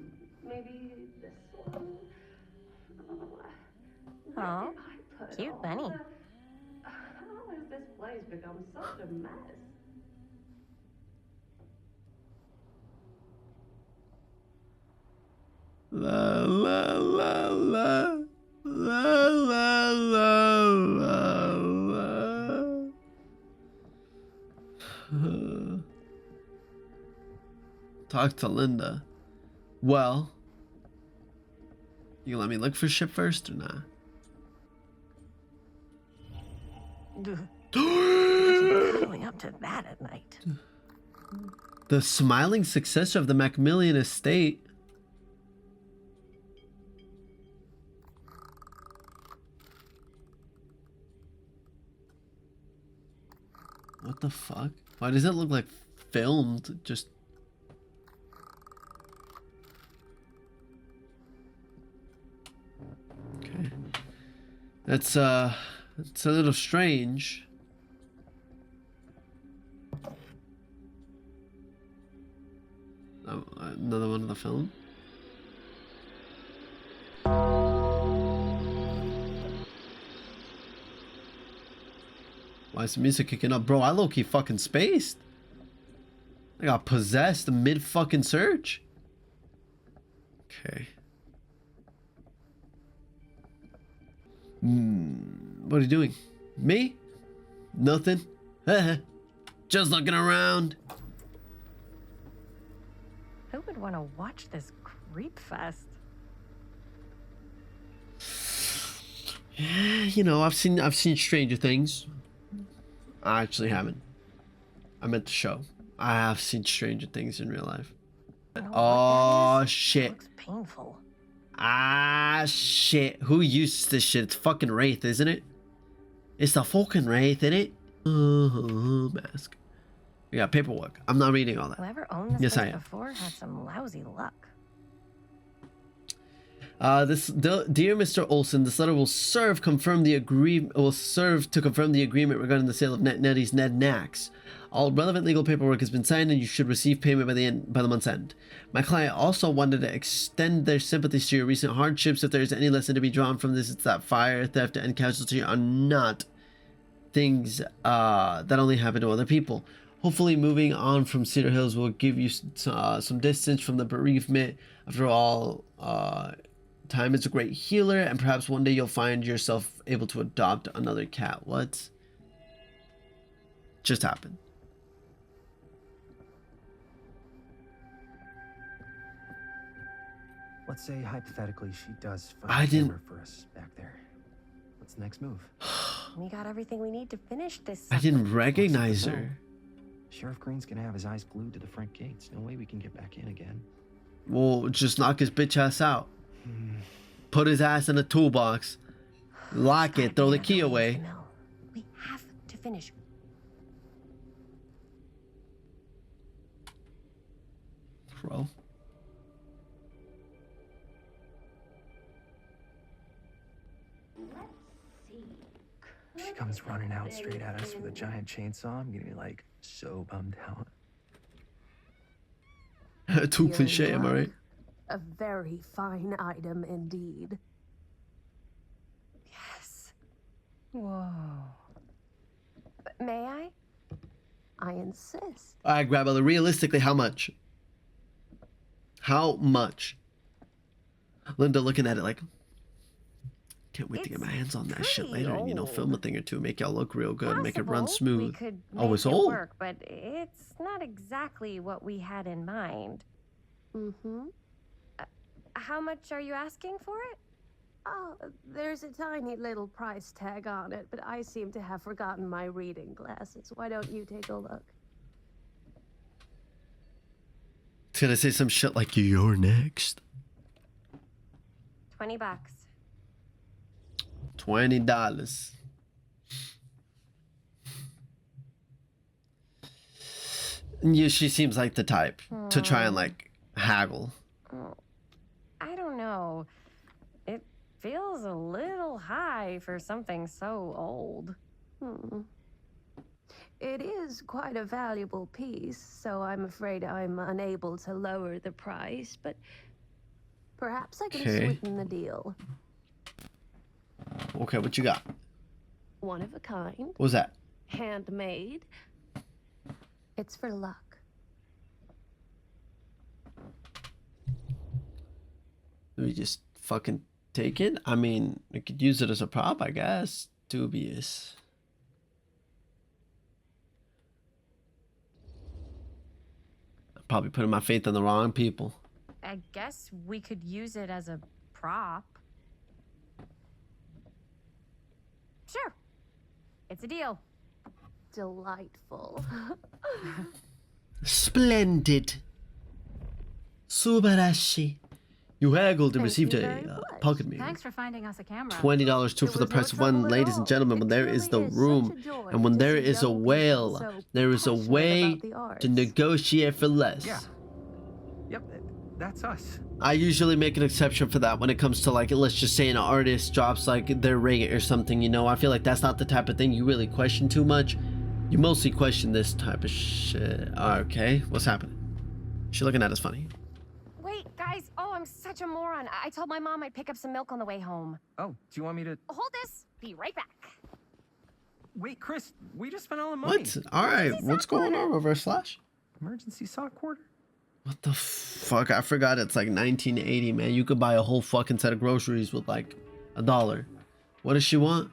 maybe this one? Oh, cute bunny. How has this place become such a mess? La la la la la la la la la. Talk to Linda. Well, you let me look for shit first or not? Going up to that at night. The smiling successor of the Macmillan estate. What the fuck? Why does it look like filmed? Just... Okay. It's a little strange. Oh, another one of the film. Why is the music kicking up? Bro, I low-key fucking spaced. I got possessed mid-fucking search. Okay. What are you doing? Me? Nothing. Just looking around. Who would want to watch this creep fest? You know, I've seen Stranger Things. I actually haven't. I meant the show. I have seen Stranger Things in real life. Oh shit. Looks painful. Ah shit. Who used this shit? It's fucking Wraith, isn't it? It's the fucking Wraith, isn't it? Mask. We got paperwork. I'm not reading all that. Whoever owned this Yes, I place am. before had some lousy luck. Dear Mr. Olson, this letter will serve to confirm the agreement regarding the sale of NetNetty's NetNax. All relevant legal paperwork has been signed, and you should receive payment by the month's end. My client also wanted to extend their sympathies to your recent hardships. If there is any lesson to be drawn from this, it's that fire, theft, and casualty are not things that only happen to other people. Hopefully, moving on from Cedar Hills will give you some distance from the bereavement. After all, time is a great healer, and perhaps one day you'll find yourself able to adopt another cat. What just happened? Let's say hypothetically she does find I a didn't- camera for us back there. What's the next move? We got everything we need to finish this. I didn't sucker. recognize What's the her. film? Sheriff Green's gonna have his eyes glued to the front gates. No way we can get back in again. Well, just knock his bitch ass out. Put his ass in a toolbox. Lock it. Throw the key away. No, we have to finish. bro. She comes running out straight at us with a giant chainsaw. I'm gonna be like so bummed out. Too You're in cliche, am I luck. right? A very fine item indeed. Yes. Whoa. May I? I insist. All right, Grabella. Realistically, how much? How much? Linda looking at it like, can't wait to get my hands on that shit pretty later. You know, film a old. thing or two, make y'all look real good, make it run Possible. We smooth. could Oh, it's make it old. work, but it's not exactly what we had in mind. Mm-hmm. How much are you asking for it? Oh, there's a tiny little price tag on it, but I seem to have forgotten my reading glasses. Why don't you take a look? It's gonna say some shit like, you're next. $20. $20. Yeah, she seems like the type to try and like haggle. I don't know. It feels a little high for something so old. It is quite a valuable piece, so I'm afraid I'm unable to lower the price, but perhaps I can Okay. sweeten the deal. Okay, what you got? One of a kind, What was that? handmade. It's for luck. Do we just fucking take it? I mean, we could use it as a prop, I guess. Dubious. I'm probably putting my faith in the wrong people. I guess we could use it as a prop. Sure. It's a deal. Delightful. Splendid. Subarashi. You haggled and received a pocket mirror. Thanks for finding us a camera. $20 two for the price of one, ladies and gentlemen. When there is the room and when there is a whale, there is a way to negotiate for less. Yeah. Yep, that's us. I usually make an exception for that when it comes to, like, let's just say an artist drops like their rate or something, you know. I feel like that's not the type of thing you really question too much. You mostly question this type of shit. Okay, what's happening? She looking at us funny. Wait, guys. Oh, I'm such a moron. I told my mom I'd pick up some milk on the way home. Oh, do you want me to... Hold this. Be right back. Wait, Chris, we just spent all the money. What? Alright, what's going on, Reverse Flash? Emergency sock quarter? What the fuck? I forgot it's like 1980, man. You could buy a whole fucking set of groceries with like $1. What does she want?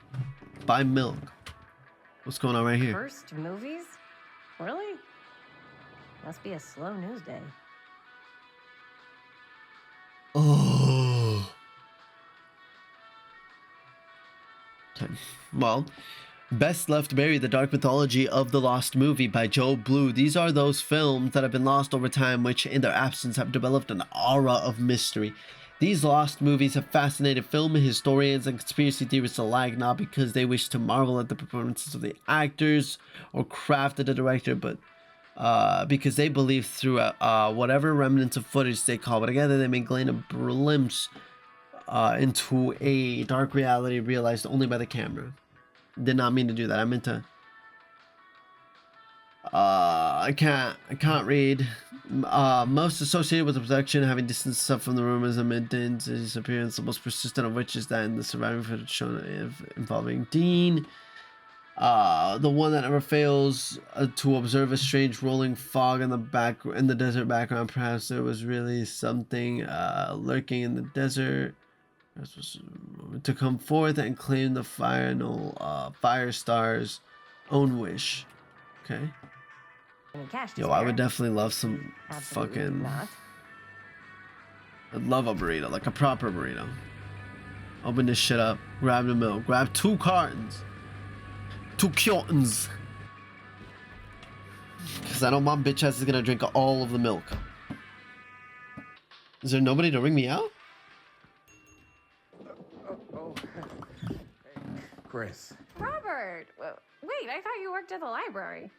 Buy milk. What's going on right here? First movies? Really? Must be a slow news day. Oh. Okay. Well, Best Left Buried, the dark mythology of the lost movie by Joe Blue. These are those films that have been lost over time, which in their absence have developed an aura of mystery. These lost movies have fascinated film historians and conspiracy theorists alike, not because they wish to marvel at the performances of the actors or craft of the director, but because they believe through whatever remnants of footage they call, but together they may glean a glimpse into a dark reality realized only by the camera. Did not mean to do that. I meant to. I can't read. Most associated with the production, having distanced itself from the rumors amid Dean's disappearance, the most persistent of which is that in the surviving footage shown involving Dean. The one that never fails to observe a strange rolling fog in the desert background. Perhaps there was really something lurking in the desert. To come forth and claim the Firestar's own wish. Okay. Yo, I would definitely love some fucking... not. I'd love a burrito, like a proper burrito. Open this shit up, grab the milk, grab 2 cartons. 2 cartons. Because I know my bitch ass is gonna drink all of the milk. Is there nobody to ring me out? Chris. Robert! Wait, I thought you worked at the library.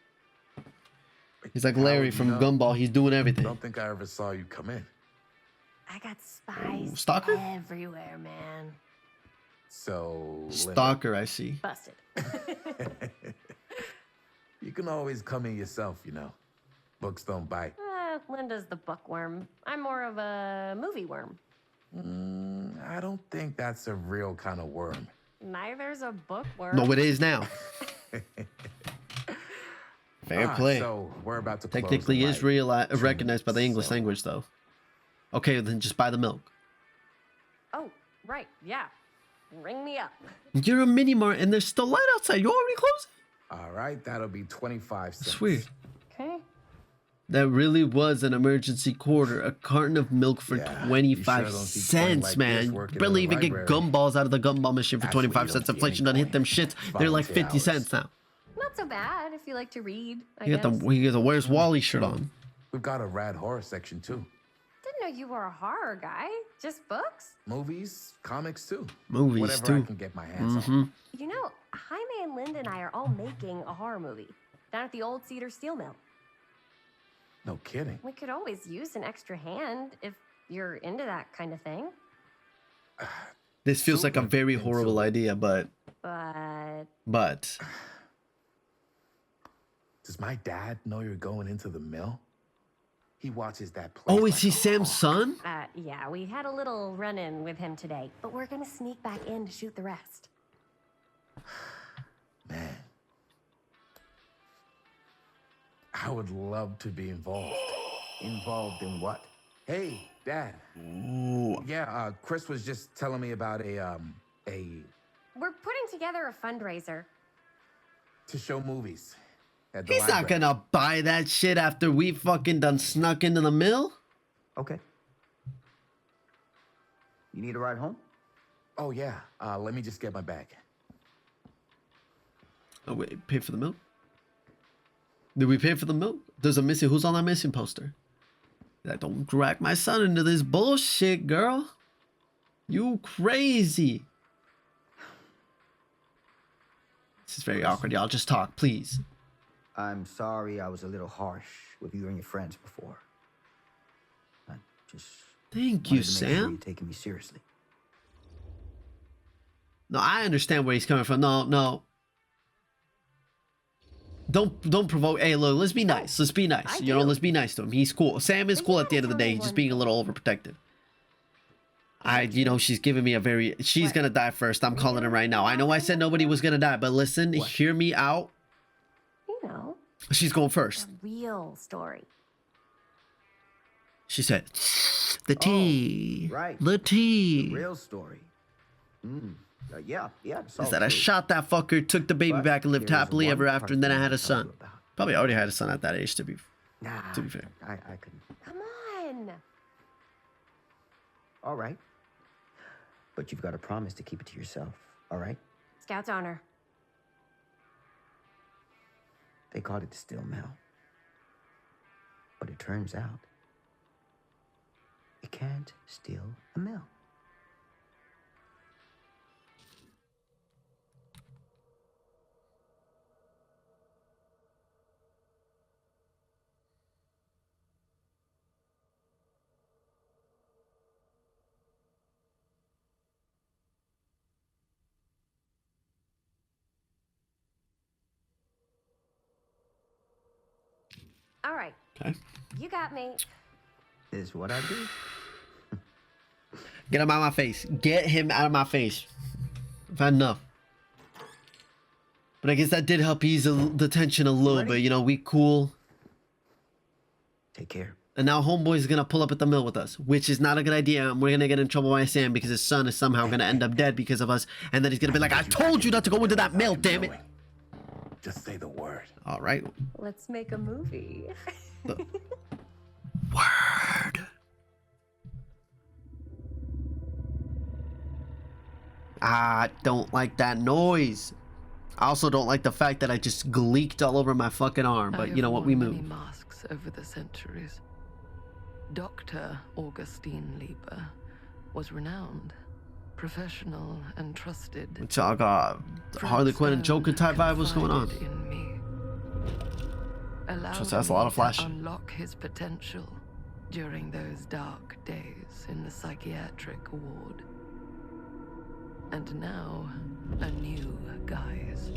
He's like Larry from Gumball. He's doing everything. Don't think I ever saw you come in. I got spies Stalker? everywhere, man. So, Linda, Stalker, I see. Busted. you can always come in yourself, you know. Books don't bite. Linda's the bookworm. I'm more of a movie worm. I don't think that's a real kind of worm. Neither's a bookworm. No, it is now. Fair play. So we're about to Technically close is the light. recognized by the English language, though. Okay, then just buy the milk. Oh, right. Yeah. Ring me up. You're a mini mart and there's still light outside. You already closed? All right, that'll be 25 cents. That's weird. Okay. That really was an emergency quarter. A carton of milk for 25 cents, man. Barely even get gumballs out of the gumball machine for 25 cents. Inflation done hit them shits. They're like 50 cents now. Not so bad if you like to read, I You guess. got the Where's Wally shirt on. We've got a rad horror section too. Didn't know you were a horror guy. Just books? Movies, comics too. Movies Whatever too. I can get my hands on. You know, Jaime and Linda and I are all making a horror movie down at the old Cedar Steel Mill. No kidding. We could always use an extra hand if you're into that kind of thing. This feels like a very horrible idea, but But does my dad know you're going into the mill? He watches that place. oh, is he Sam's son? yeah, we had a little run-in with him today, but we're gonna sneak back in to shoot the rest. Man, I would love to be involved. Involved in what? Hey, Dad. Ooh. Yeah, Chris was just telling me about a We're putting together a fundraiser. to show movies. At the He's not library. gonna buy that shit after we fucking done snuck into the mill. Okay. You need a ride home? Oh yeah. Let me just get my bag. Oh wait, pay for the milk? Did we pay for the milk? There's a missing. Who's on that missing poster? Like, don't drag my son into this bullshit, girl. You crazy. This is very awkward. Y'all just talk, please. I'm sorry I was a little harsh with you and your friends before. I just Thank you, wanted to make sure Sam. you're taking me seriously. No, I understand where he's coming from. No. Don't provoke. Hey, look, let's be nice. Let's be nice. You know, let's be nice to him. He's cool. Sam is cool at the end of the day. He's just being a little overprotective. She's giving me a very... She's gonna die first. I'm calling it right now. I know I said nobody was gonna die, but listen, hear me out. You know, She's going first. the real story. She said, the tea. right. The tea. Real story. Yeah. it's Is all that I true. shot that fucker, took the baby But back, and lived here's happily one ever after, part and then I I had a wanna tell son. you about. Probably already had a son at that age, to be Nah, fair. I couldn't. Come on. All right. But you've got to promise to keep it to yourself, all right? Scout's honor. They called it the Steel Mill. But it turns out, you can't steal a mill. All right. Okay. You got me. Is what I do. Get him out of my face. Get him out of my face. I've had enough. But I guess that did help ease the tension a little bit. You know, we cool. Take care. And now homeboy's gonna pull up at the mill with us, which is not a good idea. And we're gonna get in trouble by Sam because his son is somehow gonna end up dead because of us. And then he's gonna be like, I told you not to go into that mill, damn it. Just say the word. All right. Let's make a movie. Word. I don't like that noise. I also don't like the fact that I just gleeked all over my fucking arm. I But have you know what? We worn move. many masks over the centuries. Dr. Augustine Lieber was renowned, professional, and trusted. Which I got Harley Quinn and Joker type vibe. What's going on? Confided in me. allowed that's a lot of me flash. to unlock his potential during those dark days in the psychiatric ward. And now, a new guise,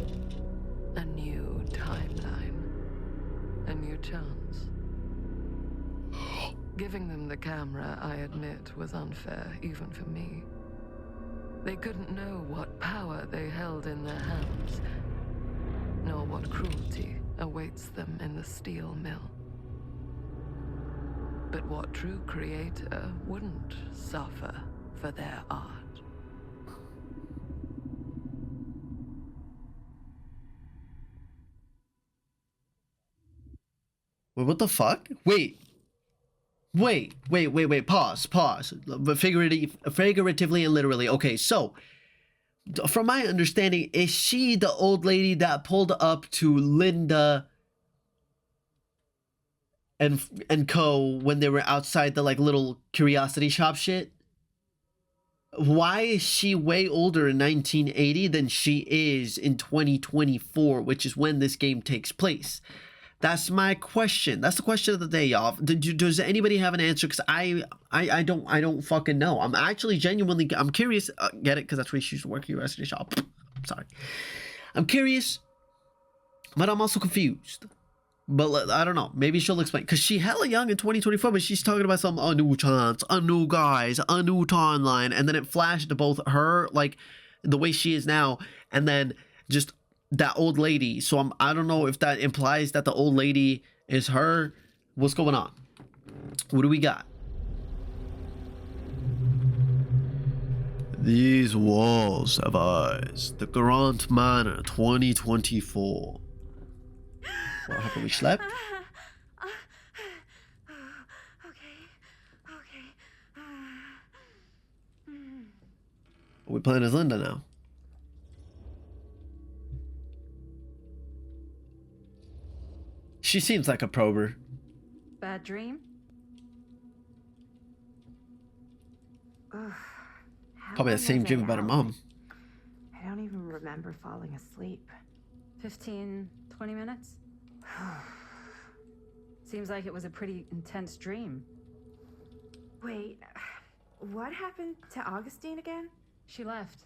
a new timeline, a new chance. Giving them the camera, I admit, was unfair, even for me. They couldn't know what power they held in their hands, nor what cruelty awaits them in the steel mill. But what true creator wouldn't suffer for their art? Wait, what the fuck? Wait. Pause. But figuratively and literally. Okay, so from my understanding, is she the old lady that pulled up to Linda and Co when they were outside the like little curiosity shop shit? Why is she way older in 1980 than she is in 2024, which is when this game takes place? That's my question. That's the question of the day, y'all. Does anybody have an answer? Because I don't fucking know. I'm actually genuinely, I'm curious. Get it? Because that's where she used to work at University Shop. Sorry. I'm curious, but I'm also confused. But I don't know. Maybe she'll explain. Because she hella young in 2024, but she's talking about a new chance, a new guys, a new timeline. And then it flashed to both her, like the way she is now, and then just that old lady. So I don't know if that implies that the old lady is her. What's going on? What do we got? These walls have eyes. The Grant Manor 2024. What happened? We slept? Are we playing as Linda now? She seems like a prober. Bad dream? Probably the same dream about her mom. I don't even remember falling asleep. 15, 20 minutes? Seems like it was a pretty intense dream. Wait, what happened to Augustine again? She left.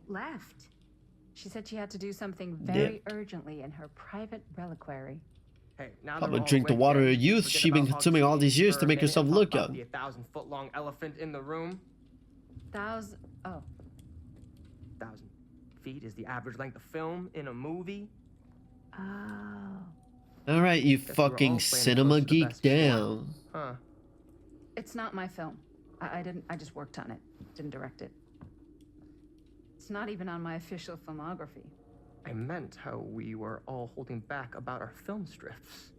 Left? She said she had to do something very urgently in her private reliquary. Hey, now Probably drink the water of youth she's been consuming all these years to make herself look young. The 1,000-foot-long elephant in the room. 1,000. Oh. 1,000 feet is the average length of film in a movie. Oh. All right, you fucking cinema geek down. Huh. It's not my film. I didn't. I just worked on it. Didn't direct it. It's not even on my official filmography. I meant how we were all holding back about our film strips.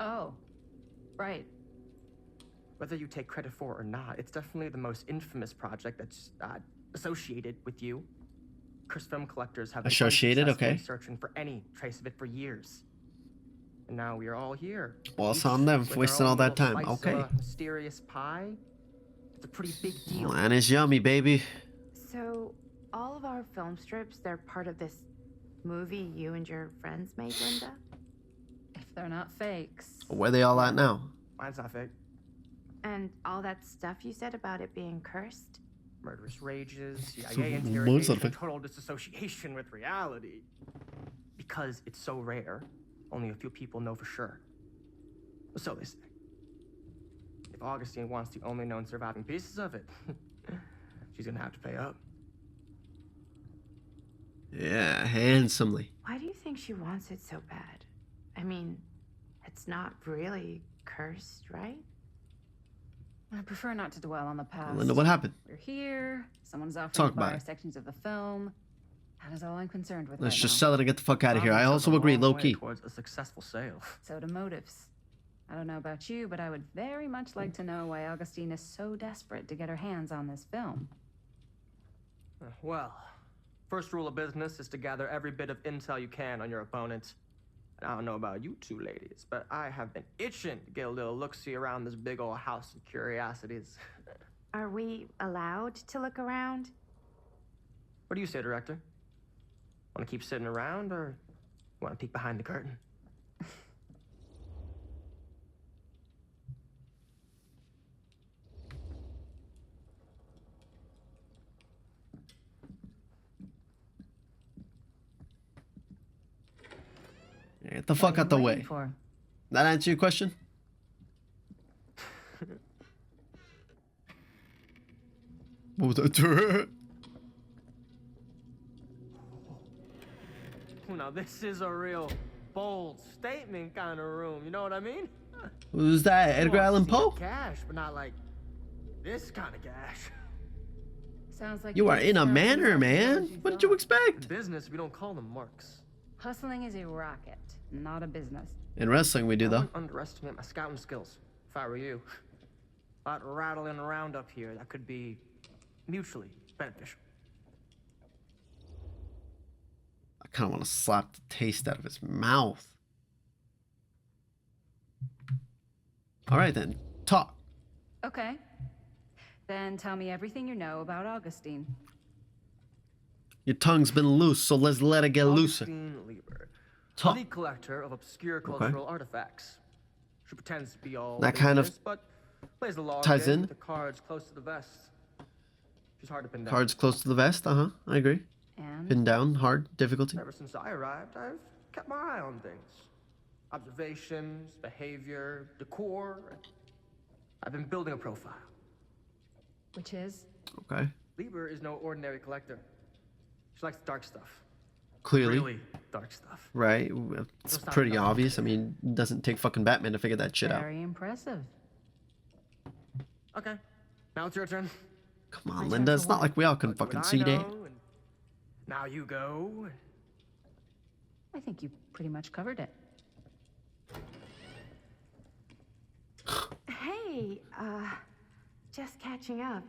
Oh, right. Whether you take credit for it or not, it's definitely the most infamous project that's associated with you. Cursed film collectors have been associated, okay, searching for any trace of it for years. And now we are all here. Well, it's on them for wasting all that time. Okay. Mysterious pie. It's a pretty big deal. And it's yummy, baby. So, all of our film strips, they're part of this movie you and your friends made, Linda? If they're not fakes. Where they all at now? Mine's not fake. And all that stuff you said about it being cursed? Murderous rages, CIA interrogation, fake. total disassociation with reality. Because it's so rare, only a few people know for sure. So they say. If Augustine wants the only known surviving pieces of it, she's gonna have to pay up. Yeah, handsomely. Why do you think she wants it so bad? I mean, it's not really cursed, right? I prefer not to dwell on the past. Linda, what happened? We're here. Someone's offering Talk to buy about it. sections of the film. That is all I'm concerned with. Let's right just now. sell it and get the fuck out of here. I also Goes a agree, long low way key. towards a successful sale. So do motives. I don't know about you, but I would very much like to know why Augustine is so desperate to get her hands on this film. Well, first rule of business is to gather every bit of intel you can on your opponent. And I don't know about you two ladies, but I have been itching to get a little look-see around this big old house of curiosities. Are we allowed to look around? What do you say, director? Want to keep sitting around, or want to peek behind the curtain? Get the fuck out the way. For? That answer your question? What was that? Now this is a real bold statement kind of room. You know what I mean? Who's that? Edgar Allan Poe? Gash, but not like this kind of gash. Sounds like You are in a manor, man. What did you expect? In business, we don't call them marks. Hustling is a racket, not a business. In wrestling, we do I though. wouldn't underestimate my scouting skills. If I were you, a lot rattling around up here that could be mutually beneficial. I kind of want to slap the taste out of his mouth. All right then, talk. Okay. Then tell me everything you know about Augustine. Your tongue's been loose, so let's let it get looser. Augustine Lieber, Talk. honey collector of obscure cultural artifacts. She pretends to be all That kind of business, but plays the long ties game in. with the cards close to the vest. She's hard to pin down. Cards close to the vest. I agree. And Pin down, hard, difficulty. Ever since I arrived, I've kept my eye on things. Observations, behavior, decor. I've been building a profile. which is? Okay. Lieber is no ordinary collector. She likes dark stuff. Clearly. Really dark stuff. Right. It's pretty obvious. I mean, it doesn't take fucking Batman to figure that shit out. Very impressive. Okay. Now it's your turn. Come on, Linda. It's not like we all can fucking see that. Now you go. I think you pretty much covered it. Hey, just catching up.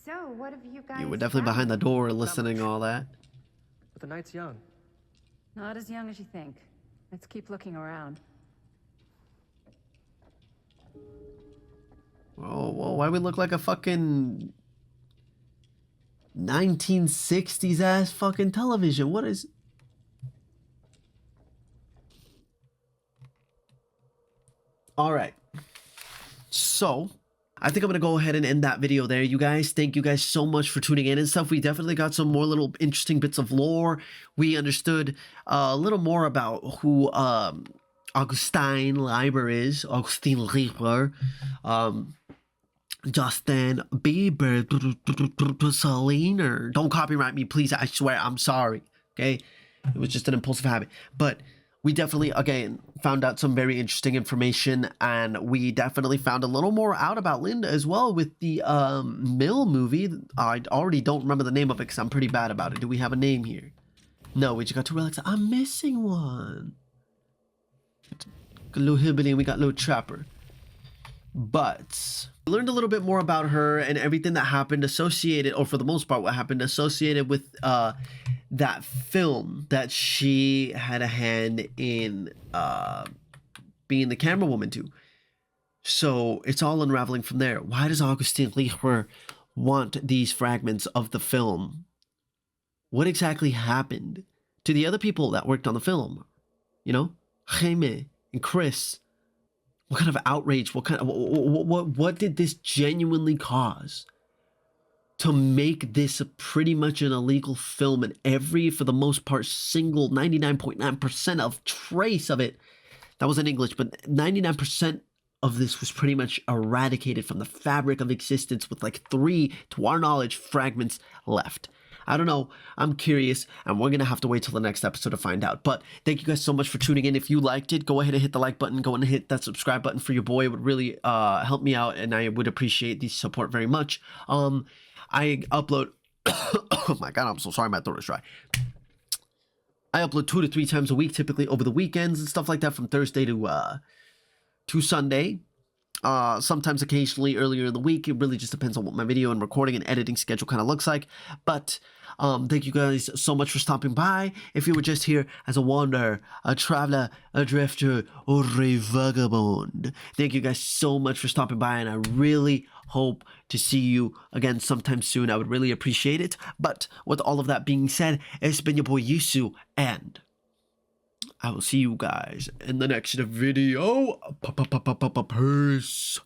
So, what have you guys You were definitely behind the door listening to all that. But the night's young. Not as young as you think. Let's keep looking around. Oh, well, why we look like a fucking 1960s ass fucking television? What is... All right. So, I think I'm going to go ahead and end that video there, you guys. Thank you guys so much for tuning in and stuff. We definitely got some more little interesting bits of lore. We understood a little more about who Augustine Lieber is. Augustine Lieber. Justin Bieber. Selena. Don't copyright me, please. I swear, I'm sorry. Okay? It was just an impulsive habit. But we definitely, again, found out some very interesting information, and we definitely found a little more out about Linda as well with the Mill movie. I already don't remember the name of it because I'm pretty bad about it. Do we have a name here? No, we just got two relics. I'm missing one. Got a little hillbilly and we got a little trapper. But we learned a little bit more about her and everything that happened associated, or for the most part, what happened associated with that film that she had a hand in being the camera woman to. So it's all unraveling from there. Why does Augustine Lieber want these fragments of the film? What exactly happened to the other people that worked on the film? You know, Jaime and Chris. What kind of outrage? What did this genuinely cause to make this pretty much an illegal film, and every, for the most part, single 99.9% of trace of it, that was in English, but 99% of this was pretty much eradicated from the fabric of existence with like 3, to our knowledge, fragments left. I don't know. I'm curious, and we're going to have to wait till the next episode to find out. But thank you guys so much for tuning in. If you liked it, go ahead and hit the like button. Go ahead and hit that subscribe button for your boy. It would really help me out, and I would appreciate the support very much. I upload... oh my God, I'm so sorry. My throat is dry. I upload 2 to 3 times a week, typically over the weekends and stuff like that, from Thursday to Sunday. Sometimes occasionally earlier in the week. It really just depends on what my video and recording and editing schedule kind of looks like. But thank you guys so much for stopping by. If you were just here as a wanderer, a traveler, a drifter, or a vagabond, thank you guys so much for stopping by, and I really hope to see you again sometime soon. I would really appreciate it. But with all of that being said, it's been your boy Yusu, and I will see you guys in the next video. Peace.